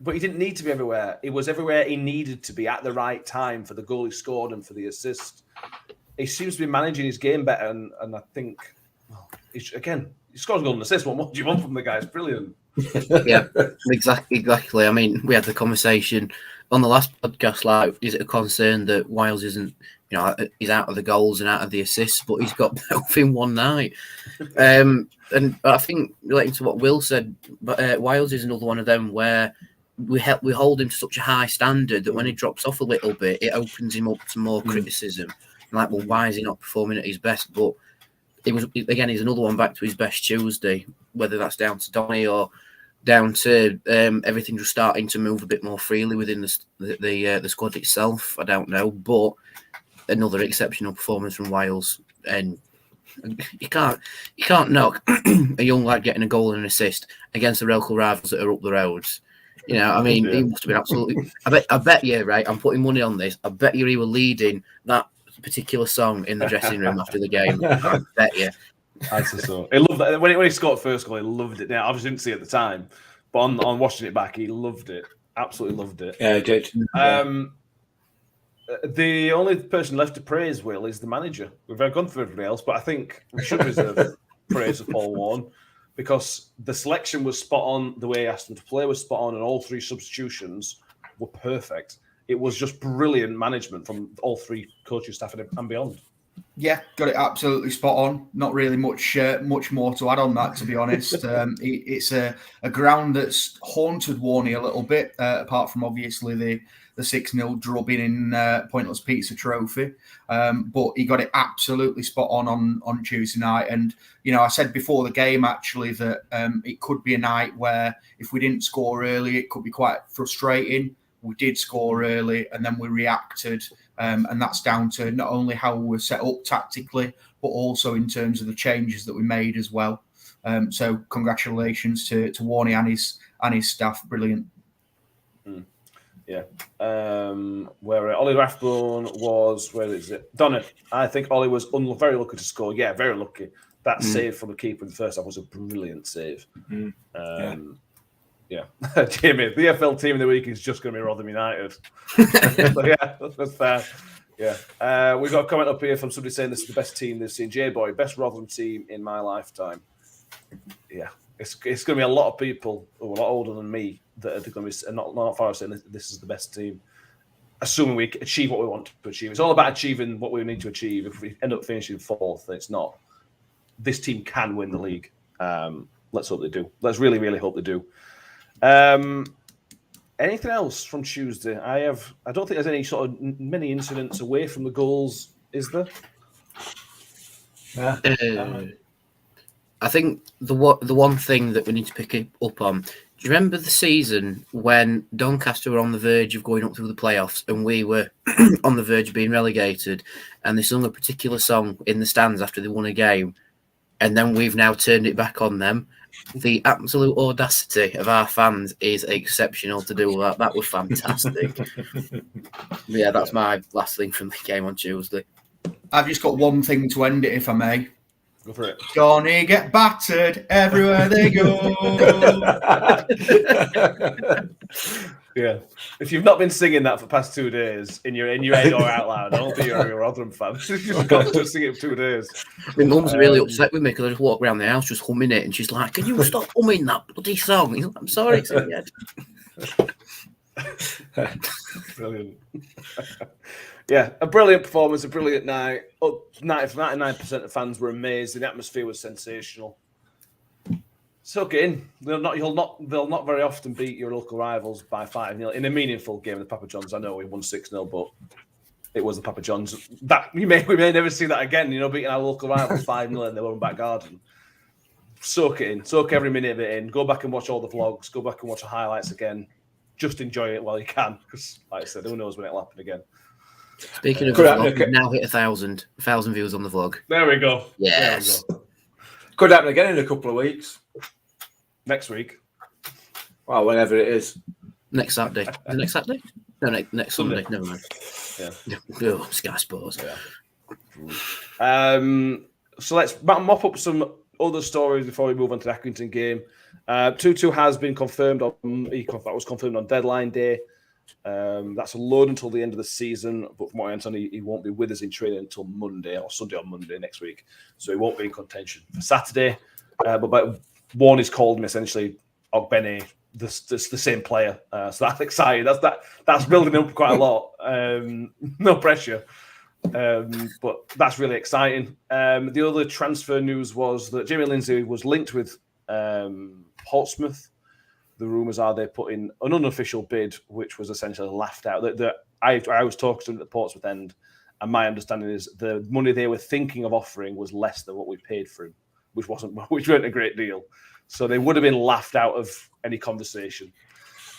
But he didn't need to be everywhere. He was everywhere he needed to be at the right time for the goal he scored and for the assist. He seems to be managing his game better, and I think, he scores a goal and assist. What more do you want from the guy? It's brilliant. Yeah, exactly. I mean, we had the conversation on the last podcast. Like, is it a concern that Wiles isn't, he's out of the goals and out of the assists, but he's got both in one night. And I think, relating to what Will said, Wiles is another one of them where we hold him to such a high standard that when he drops off a little bit, it opens him up to more criticism. Like, well, why is he not performing at his best? But he's another one back to his best Tuesday, whether that's down to Donny or down to everything just starting to move a bit more freely within the squad itself. I don't know, but another exceptional performance from Wiles, and you can't knock a young lad getting a goal and an assist against the local rivals that are up the roads. He must have been absolutely. I bet you, right? I'm putting money on this. I bet you he was leading that particular song in the dressing room after the game. I bet you. I'd say so. He loved that. When he scored first goal, he loved it. Now, obviously didn't see it at the time, but on watching it back, he loved it. Absolutely loved it. Yeah, he did. The only person left to praise, Will, is the manager. We've gone through everybody else, but I think we should reserve praise for Paul Warne, because the selection was spot on. The way he asked them to play was spot on, and all three substitutions were perfect. It was just brilliant management from all three coaching staff and beyond. Yeah, got it absolutely spot on. Not really much more to add on that, to be honest. It's a ground that's haunted Warney a little bit, apart from obviously the 6-0 drubbing in Pointless Pizza Trophy. But he got it absolutely spot on Tuesday night. And, I said before the game, actually, that it could be a night where if we didn't score early, it could be quite frustrating. We did score early and then we reacted. And that's down to not only how we were set up tactically, but also in terms of the changes that we made as well. So congratulations to Warney and his staff. Brilliant. Yeah. Where Ollie Rathbone was, where is it? Donny. I think Ollie was very lucky to score. Yeah, very lucky. That save from the keeper in the first half was a brilliant save. Yeah. Jamie, the EFL team of the week is just going to be Rotherham United. So, yeah, that's fair. Yeah. We've got a comment up here from somebody saying this is the best team they've seen. J-Boy, best Rotherham team in my lifetime. Yeah. It's going to be a lot of people who are a lot older than me that are going to be not far off saying this is the best team, assuming we achieve what we want to achieve. It's all about achieving what we need to achieve. If we end up finishing fourth, it's not. This team can win the league. Let's hope they do. Let's really, really hope they do. Anything else from Tuesday? I don't think there's any sort of many incidents away from the goals, is there? I think the one thing that we need to pick up on. Do you remember the season when Doncaster were on the verge of going up through the playoffs and we were on the verge of being relegated, and they sung a particular song in the stands after they won a game, and then we've now turned it back on them? The absolute audacity of our fans is exceptional to do that. That was fantastic. Yeah, that's my last thing from the game on Tuesday. I've just got one thing to end it, if I may. Go for it. Donny get battered everywhere they go. Yeah. If you've not been singing that for the past 2 days in your head or out loud, I don't think you're a Rotherham fan. You've got to sing it for 2 days. My mum's really upset with me because I just walk around the house just humming it, and she's like, "Can you stop humming that bloody song?" I'm sorry, it's in your head. Brilliant. Yeah, a brilliant performance, a brilliant night. 99% of fans were amazed. The atmosphere was sensational. Soak it in. They'll not very often beat your local rivals by 5-0 in a meaningful game. The Papa John's, I know we won 6-0, but it was the Papa John's. We may never see that again. Beating our local rivals 5-0 in their own back garden. Soak it in. Soak every minute of it in. Go back and watch all the vlogs. Go back and watch the highlights again. Just enjoy it while you can, because, like I said, who knows when it'll happen again. Speaking of the vlog, we've now hit 1,000 views on the vlog. There we go. Yes. There we go. Could happen again in a couple of weeks. Next week. Well, whenever it is. Next Saturday. Is it next Saturday? No, next Sunday. Never mind. Yeah. Oh, Sky Sports. Yeah. So let's mop up some other stories before we move on to the Accrington game. 2-2 has been confirmed. That was confirmed on deadline day. That's a loan until the end of the season, but from what I understand, he won't be with us in training until Monday or Sunday or Monday next week. So he won't be in contention for Saturday. But Warney's called him essentially Ogbene, the same player. So that's exciting. That's building up quite a lot. No pressure. But that's really exciting. The other transfer news was that Jamie Lindsay was linked with Portsmouth. The rumours are they put in an unofficial bid, which was essentially laughed out. I was talking to them at the Portsmouth end, and my understanding is the money they were thinking of offering was less than what we paid for him, which weren't a great deal. So they would have been laughed out of any conversation.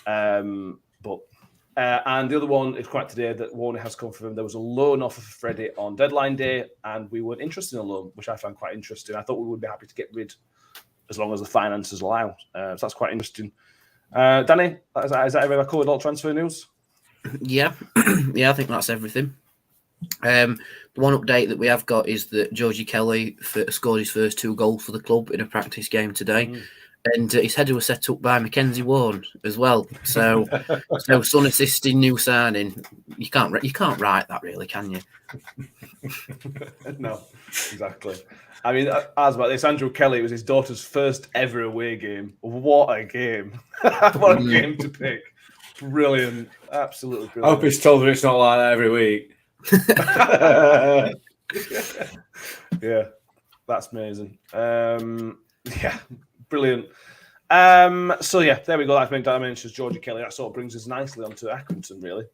And the other one is quite today that Warner has confirmed there was a loan offer for Freddie on deadline day, and we weren't interested in a loan, which I found quite interesting. I thought we would be happy to get rid as long as the finances allow. So that's quite interesting. Danny, is that everything covered all transfer news? Yeah. Yeah, I think that's everything. The one update that we have got is that Georgie Kelly scored his first 2 goals for the club in a practice game today. And his header was set up by Mackenzie Warren as well. So son assisting, new signing. You can't write that, really, can you? No, exactly. I mean, as about this, Andrew Kelly, it was his daughter's first ever away game. What a game! What a game to pick. Brilliant, absolutely brilliant. I hope he's told her it's not like that every week. Yeah, that's amazing. Yeah, brilliant. So yeah, there we go. That's main dimensions. Georgie Kelly. That sort of brings us nicely onto Accrington, really.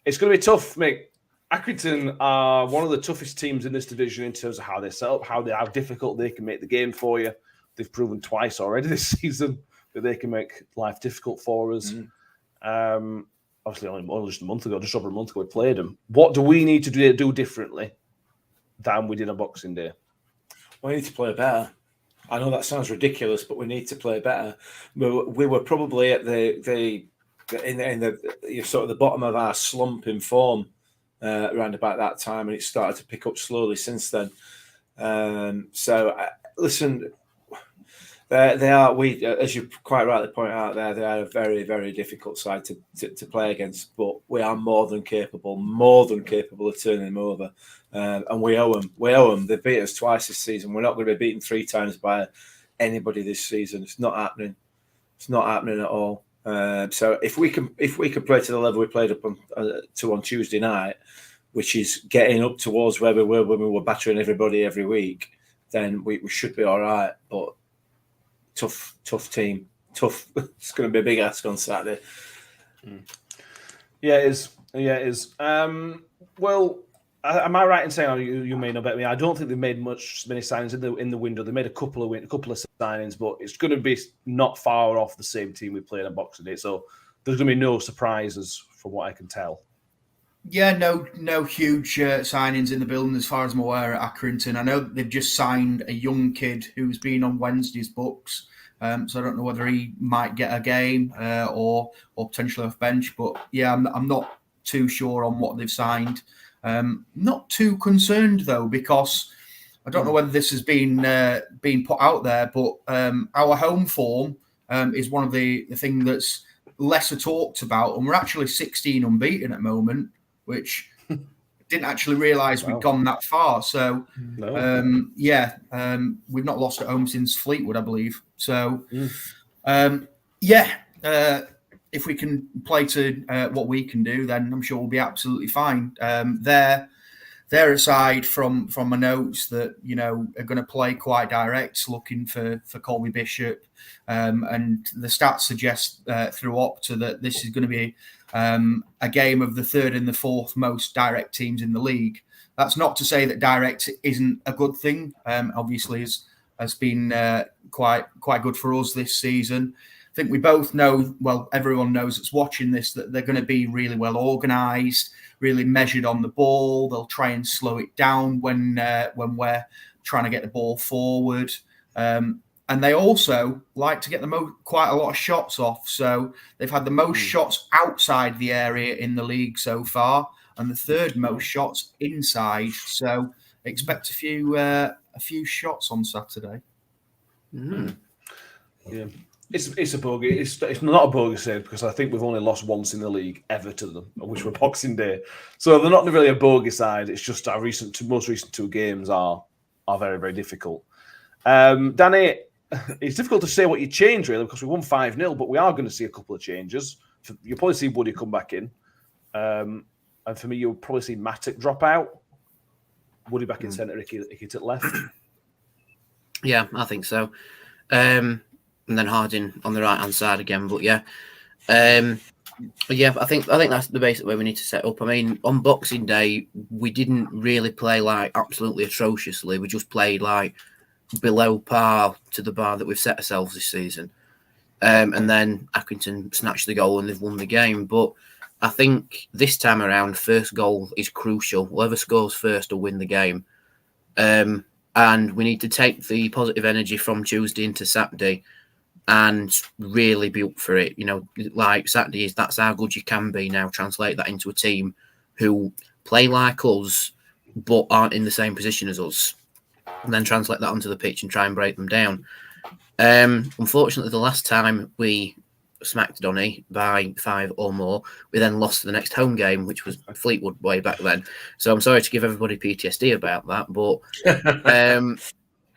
It's going to be tough, mate. Accrington are one of the toughest teams in this division in terms of how they set up, how difficult they can make the game for you. They've proven twice already this season that they can make life difficult for us. Obviously, only just over a month ago, we played them. What do we need to do differently than we did on Boxing Day? We need to play better. I know that sounds ridiculous, but we need to play better. We were probably at the sort of the bottom of our slump in form around about that time, and it started to pick up slowly since then. Listen, they are, as you quite rightly point out there, they are a very, very difficult side to play against, but we are more than capable of turning them over. And we owe them. They beat us twice this season. We're not going to be beaten 3 times by anybody this season. It's not happening. It's not happening at all. So if we can play to the level we played up on Tuesday night, which is getting up towards where we were when we were battering everybody every week, then we should be all right. But tough team. Tough. It's going to be a big ask on Saturday. Yeah, it is. Well, am I right in saying, you may know better than me, I don't think they've made many signings in the window. They made a couple of signings, but it's going to be not far off the same team we played on Boxing Day. So there's going to be no surprises from what I can tell. Yeah, no huge signings in the building as far as I'm aware at Accrington. I know they've just signed a young kid who's been on Wednesday's books. So I don't know whether he might get a game or potentially off bench. But yeah, I'm not too sure on what they've signed. Not too concerned though, because I don't know whether this has been put out there, but our home form is one of the thing that's lesser talked about, and we're actually 16 unbeaten at the moment, which didn't actually realise we'd gone that far. So we've not lost at home since Fleetwood, I believe. So if we can play to what we can do, then I'm sure we'll be absolutely fine. They're they're aside from my notes that are going to play quite direct, looking for Colby Bishop, and the stats suggest through Opta that this is going to be a game of the third and the fourth most direct teams in the league. That's not to say that direct isn't a good thing. Obviously, has been quite good for us this season. I think we both know, well, everyone knows that's watching this, that they're going to be really well organised, really measured on the ball. They'll try and slow it down when we're trying to get the ball forward. And they also like to get quite a lot of shots off. So they've had the most shots outside the area in the league so far, and the third most shots inside. So expect a few shots on Saturday. Yeah. It's a bogey. It's not a bogey save because I think we've only lost once in the league ever to them, which were Boxing Day. So they're not really a bogey side. It's just our most recent 2 games are very, very difficult. Danny, it's difficult to say what you change really because we won 5-0, but we are going to see a couple of changes. You'll probably see Woody come back in, and for me, you'll probably see Matic drop out. Woody back in centre, Icky to left. Yeah, I think so. And then Harding on the right hand side again. But yeah, I think that's the basic way we need to set up. I mean, on Boxing Day, we didn't really play like absolutely atrociously. We just played like below par to the bar that we've set ourselves this season. And then Accrington snatched the goal and they've won the game. But I think this time around, first goal is crucial. Whoever scores first will win the game. And we need to take the positive energy from Tuesday into Saturday and really be up for it. Like Saturday that's how good you can be now. Translate that into a team who play like us but aren't in the same position as us. And then translate that onto the pitch and try and break them down. Unfortunately, the last time we smacked Donny by 5 or more, we then lost the next home game, which was Fleetwood way back then. So I'm sorry to give everybody PTSD about that,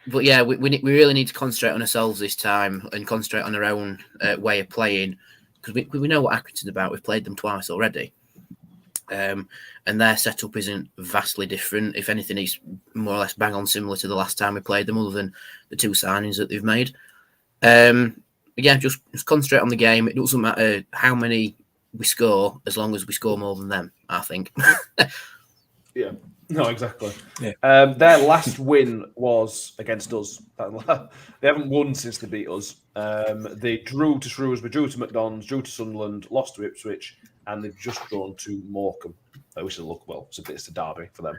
but yeah, we really need to concentrate on ourselves this time and concentrate on our own way of playing because we know what Accrington's about. We've played them twice already, and their setup isn't vastly different. If anything, it's more or less bang on similar to the last time we played them, other than the 2 signings that they've made. Again, just concentrate on the game. It doesn't matter how many we score as long as we score more than them, I think. Yeah. No, exactly. Yeah. Their last win was against us. They haven't won since they beat us. They drew to Shrewsbury, drew to McDonald's, drew to Sunderland, lost to Ipswich, and they've just drawn to Morecambe. Which will look well. It's a derby for them.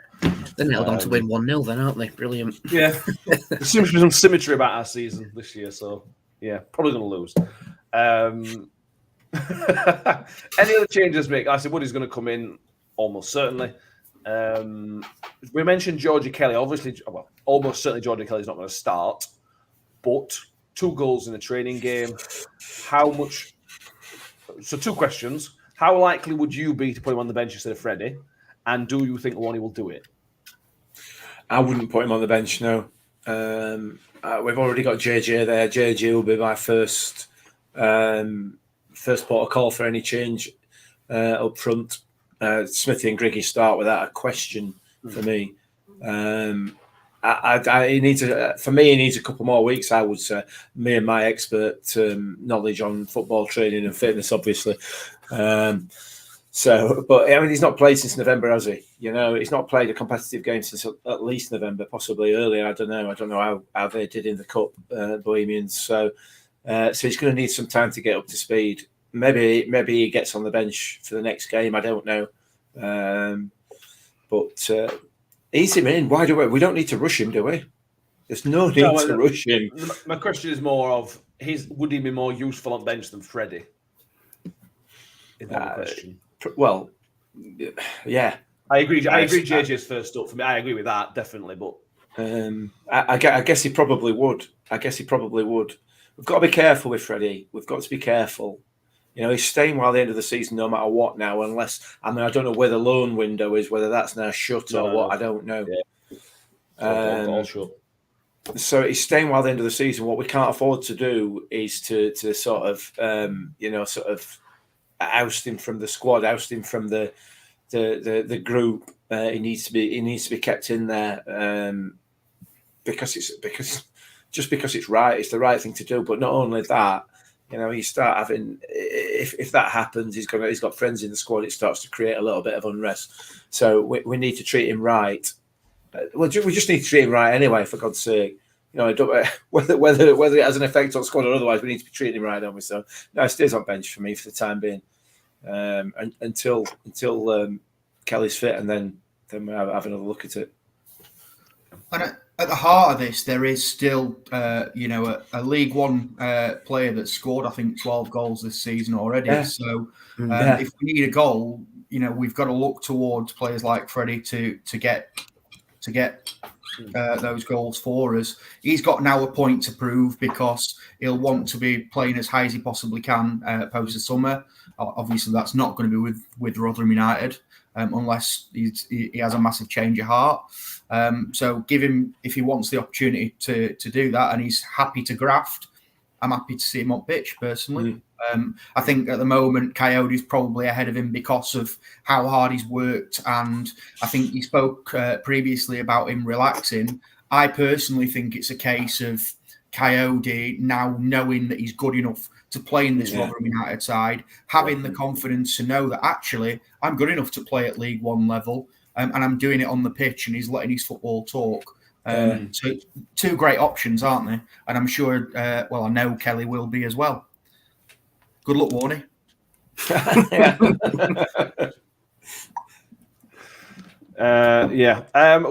They're nailed on to win 1-0 then, aren't they? Brilliant. Yeah. There seems to be some symmetry about our season this year, so yeah, probably going to lose. Any other changes, Mick? I said Woody's going to come in almost certainly. We mentioned Georgie Kelly. Obviously, well, almost certainly Georgie Kelly's not going to start, but 2 goals in a training game. How much? So 2 questions. How likely would you be to put him on the bench instead of Freddie? And do you think Lonnie will do it? I wouldn't put him on the bench, no. We've already got JJ there. JJ will be my first port of call for any change up front. Smithy and Griggy start without a question for me. He needs a couple more weeks, I would say. Me and my expert knowledge on football training and fitness, obviously. But I mean, he's not played since November, has he? He's not played a competitive game since at least November, possibly earlier. I don't know how they did in the cup, Bohemians. So he's going to need some time to get up to speed. Maybe he gets on the bench for the next game. I don't know, but ease him in. Why do we don't need to rush him, do we? There's no need to rush him. My question is more of would he be more useful on bench than Freddie? Is that the question? Well, yeah, I agree. I agree. JJ's first up for me. I agree with that definitely, but I guess he probably would. We've got to be careful with Freddie. We've got to be careful. He's staying while the end of the season, no matter what. Now, I don't know where the loan window is, whether that's now shut or what. I don't know. Yeah. All shut. So he's staying while the end of the season. What we can't afford to do is to sort of oust him from the squad, oust him from the group, He needs to be kept in there because it's right. It's the right thing to do. But not only that, you start having, if that happens, he's got friends in the squad. It starts to create a little bit of unrest. So we need to treat him right. We just need to treat him right anyway, for God's sake. Whether it has an effect on squad or otherwise, we need to be treating him right, don't we? So no, he stays on bench for me for the time being, until Kelly's fit, and then we'll have another look at it. And at the heart of this, there is still, a League One player that scored, I think, 12 goals this season already. Yeah. So if we need a goal, we've got to look towards players like Freddie to get those goals for us. He's got now a point to prove because he'll want to be playing as high as he possibly can post the summer. Obviously, that's not going to be with Rotherham United unless he has a massive change of heart. So give him, if he wants the opportunity to do that and he's happy to graft, I'm happy to see him on pitch personally. I think at the moment Coyote's probably ahead of him because of how hard he's worked, and I think he spoke previously about him relaxing. I personally think it's a case of Coyote now knowing that he's good enough to play in this Rotherham United side, having the confidence to know that actually I'm good enough to play at League One level, and I'm doing it on the pitch, and he's letting his football talk. So two great options, aren't they? And I'm sure, I know Kelly will be as well. Good luck, Warney.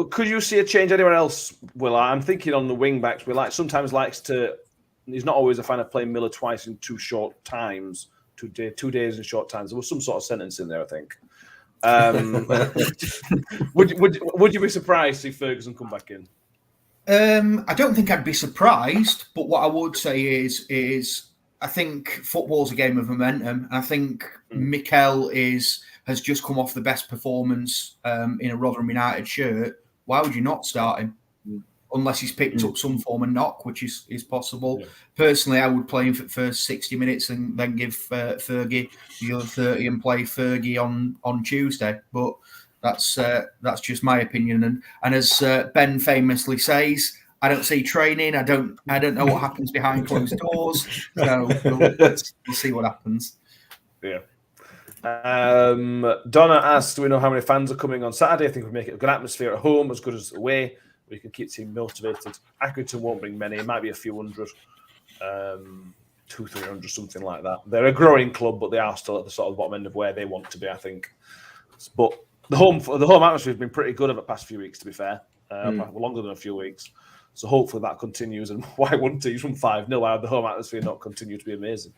Could you see a change anywhere else, Will? I'm thinking on the wing backs. He's not always a fan of playing Miller twice in 2 short times, 2 days in short times. There was some sort of sentence in there, I think. Would you be surprised to see Ferguson come back in? I don't think I'd be surprised, but what I would say is I think football's a game of momentum. I think Mikel has just come off the best performance in a Rotherham United shirt. Why would you not start him? Unless he's picked up some form of knock, which is possible. Yeah. Personally, I would play him for the first 60 minutes and then give Fergie the other 30 and play Fergie on Tuesday. But that's just my opinion. And as Ben famously says, I don't see training. I don't know what happens behind closed doors. So we'll see what happens. Yeah. Donna asked, do we know how many fans are coming on Saturday? I think we make it a good atmosphere at home, as good as away. We can keep the team motivated. Accrington won't bring many. It might be a few hundred, 200-300, something like that. They're a growing club, but they are still at the sort of bottom end of where they want to be, I think. But the home atmosphere has been pretty good over the past few weeks, to be fair. Longer than a few weeks. So hopefully that continues. And why wouldn't teams from 5-0 out of the home atmosphere not continue to be amazing?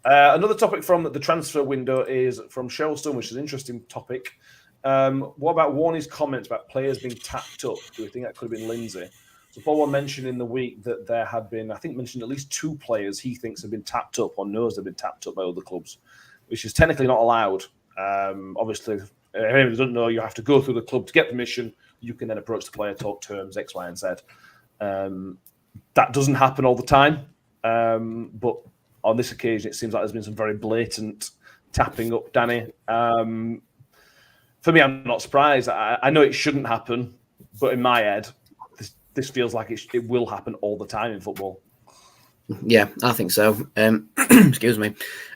Another topic from the transfer window is from Shellstone, which is an interesting topic. What about Warney's comments about players being tapped up? Do we think that could have been Lindsay? So Paul mentioned in the week that there had been, I think mentioned at least 2 players he thinks have been tapped up or knows they've been tapped up by other clubs, which is technically not allowed. Obviously, if anyone doesn't know, you have to go through the club to get permission. You can then approach the player, talk terms, X, Y, and Z. That doesn't happen all the time. But on this occasion, it seems like there's been some very blatant tapping up, Danny. For me, I'm not surprised. I know it shouldn't happen, but in my head, this feels like it will happen all the time in football. Yeah, I think so. Excuse me.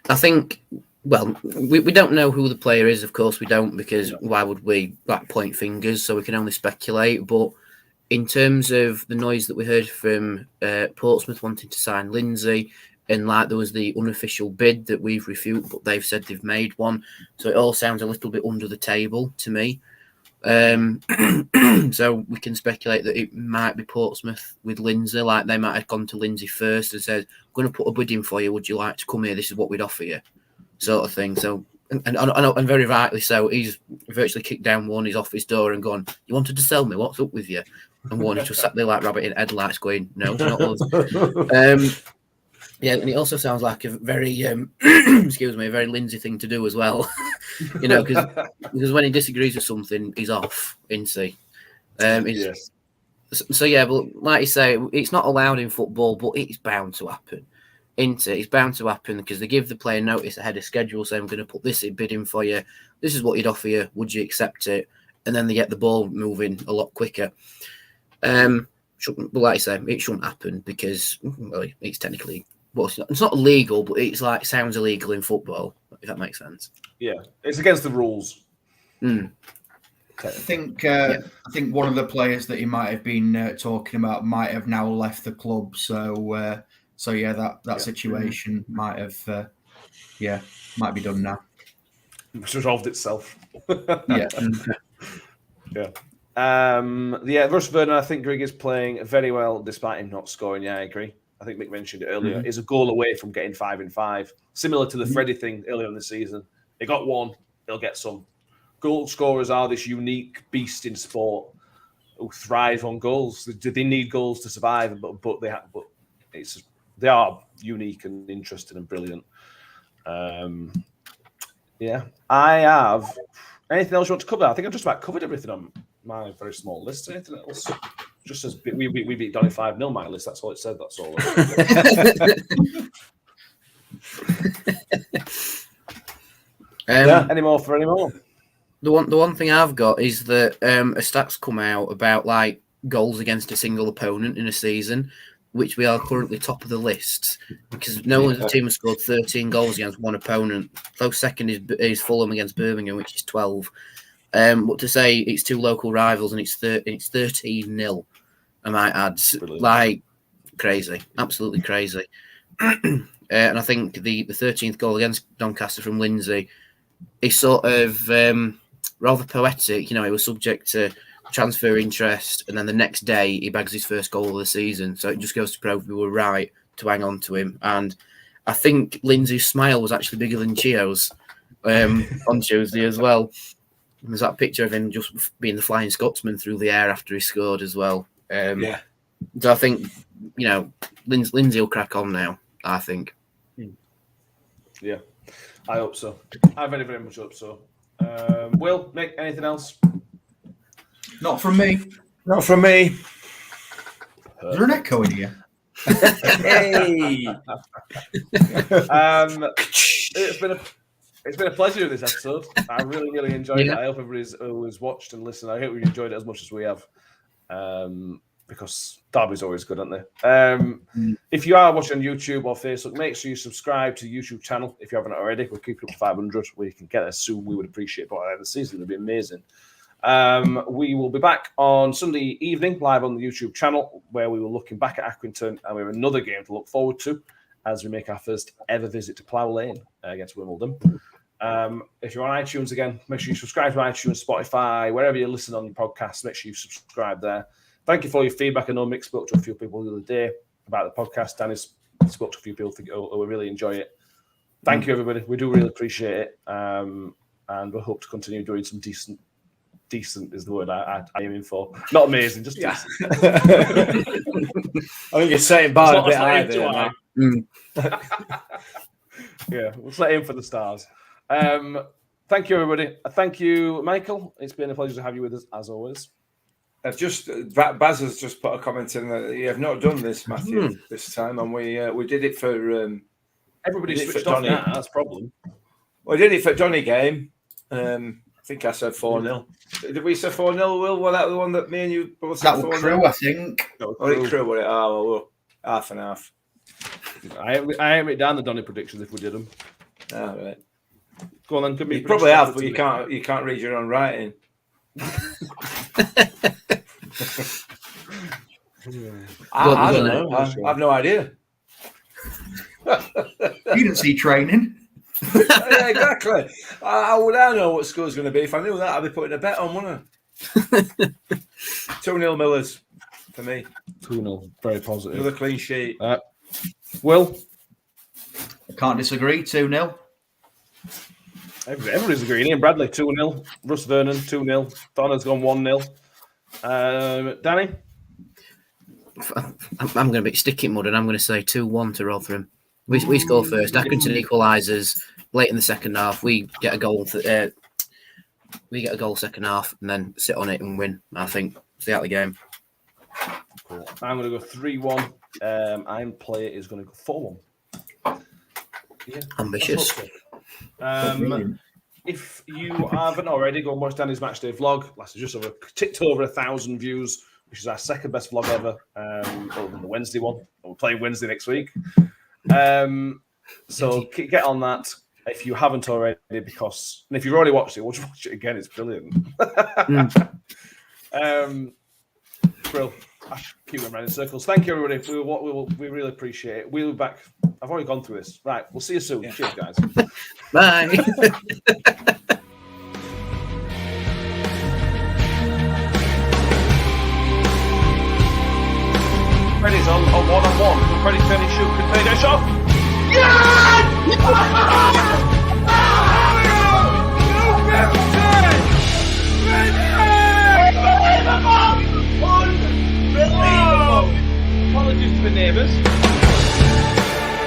I think, we don't know who the player is, of course we don't, because why would we point fingers? So we can only speculate. But in terms of the noise that we heard from Portsmouth wanting to sign Lindsay, and there was the unofficial bid that we've refuted, but they've said they've made one. So it all sounds a little bit under the table to me. So we can speculate that it might be Portsmouth with Lindsay. They might have gone to Lindsay first and said, I'm going to put a bid in for you. Would you like to come here? This is what we'd offer you. Sort of thing. So, and very rightly so, he's virtually kicked down Warney's office door and gone, you wanted to sell me? What's up with you? And Warney's just sat there like rabbit in headlights going, no, it's not us. Yeah, and it also sounds like a very, excuse me, a very Lindsay thing to do as well. Because when he disagrees with something, he's off, isn't he? Yes. So, but like you say, it's not allowed in football, but it's bound to happen. into it. It's bound to happen because they give the player notice ahead of schedule, saying, I'm going to put this bid in for you. This is what he'd offer you. Would you accept it? And then they get the ball moving a lot quicker. But like I say, it shouldn't happen because it's technically, it's not illegal, but it's like sounds illegal in football, if that makes sense. Yeah, it's against the rules. I think one of the players that he might have been talking about might have now left the club. So that situation might have might be done now. It's resolved itself. Yeah. Russ Vernon, I think Greg is playing very well despite him not scoring. Yeah, I agree. I think Mick mentioned it earlier. He's a goal away from getting 5 in 5. Similar to the Freddie thing earlier in the season. They got one, they'll get some. Goal scorers are this unique beast in sport who thrive on goals. They need goals to survive, but they are unique and interesting and brilliant. I have anything else you want to cover? I think I've just about covered everything on my very small list. Anything else? Just as we beat Donny 5-0, my list. That's all it said. That's all. Any more for any more? The one thing I've got is that a stats come out about like goals against a single opponent in a season, which we are currently top of the list because no one's team has scored 13 goals against one opponent. Close second is Fulham against Birmingham, which is 12. But to say it's two local rivals and it's 13-0, I might add, Brilliant. like crazy, absolutely crazy. And I think the 13th goal against Doncaster from Lindsay is sort of rather poetic. You know, it was subject to transfer interest, and then the next day he bags his first goal of the season. So it just goes to prove we were right to hang on to him. And I think Lindsay's smile was actually bigger than Chio's on Tuesday as well. There's that picture of him just being the Flying Scotsman through the air after he scored as well. So I think, you know, Lindsay will crack on now, I think. Yeah, I hope so. I very, very much hope so. Will, Nick, anything else? Not from me. Not from me. Is there an echo in here? Hey. It's been a pleasure with this episode. I really, really enjoyed it. I hope everybody's always watched and listened. I hope you enjoyed it as much as we have. Because Derby's always good, aren't they? If you are watching on YouTube or Facebook, make sure you subscribe to the YouTube channel if you haven't already. We're keeping up to 500. We can get there soon. We would appreciate it. By the end of the season, it would be amazing. We will be back on Sunday evening live on the YouTube channel where we were looking back at Accrington and we have another game to look forward to as we make our first ever visit to Plough Lane against Wimbledon. If you're on iTunes again, make sure you subscribe to iTunes, Spotify, wherever you listen on your podcast, make sure you subscribe there. Thank you for all your feedback. I know Mick spoke to a few people the other day about the podcast. Danny spoke to a few people who really enjoy it. Thank you, everybody. We do really appreciate it. And we hope to continue doing some decent is the word I'm aiming for. Not amazing, just decent. I think you're setting bar a bit high there, Yeah, let's let aim for the stars. Thank you, everybody. Thank you, Michael. It's been a pleasure to have you with us, as always. Baz has just put a comment in that you have not done this, Matthew, this time, and we did it for everybody switched off now. That's a problem. We did it for Donny game. I think I said 4-0. Did we say 4-0, Will? Was that the one that me and you both said 4-0? That was Crew, I think. Crew, was it? Well, half and half. I haven't written down the Donny predictions if we did them. All right. Go on then. Give me you probably have, but you can't read your own writing. I don't know. I have no idea. You didn't see training. Yeah, exactly. How would I know what score's going to be? If I knew that, I'd be putting a bet on, wouldn't I? 2-0 Millers for me. 2-0. Very positive. Another clean sheet. Will? I can't disagree. 2-0. Everybody's agreeing. Ian Bradley, 2-0. Russ Vernon, 2-0. Donna's gone 1-0. Danny? I'm going to be sticking mud and I'm going to say 2-1 to Rotherham. We score first. Accrington equalises late in the second half. We get a goal. We get a goal second half and then sit on it and win. I think stay out of the game. Cool. I'm going to go 3-1. I'm player is going to go 4-1. Yeah, Ambitious. If you haven't already, go and watch Danny's Matchday vlog. Last just ticked over 1,000 views, which is our second best vlog ever, other than the Wednesday one. We're playing Wednesday next week. So get on that if you haven't already, and if you've already watched it, watch it again. It's brilliant. Brill. I keep them around in circles. Thank you, everybody. We really appreciate it. We'll be back. I've already gone through this. Right. We'll see you soon. Yeah. Cheers, guys. Bye. Freddy's on one-on-one. Freddy's turning shoot. Can take a shot. Yeah!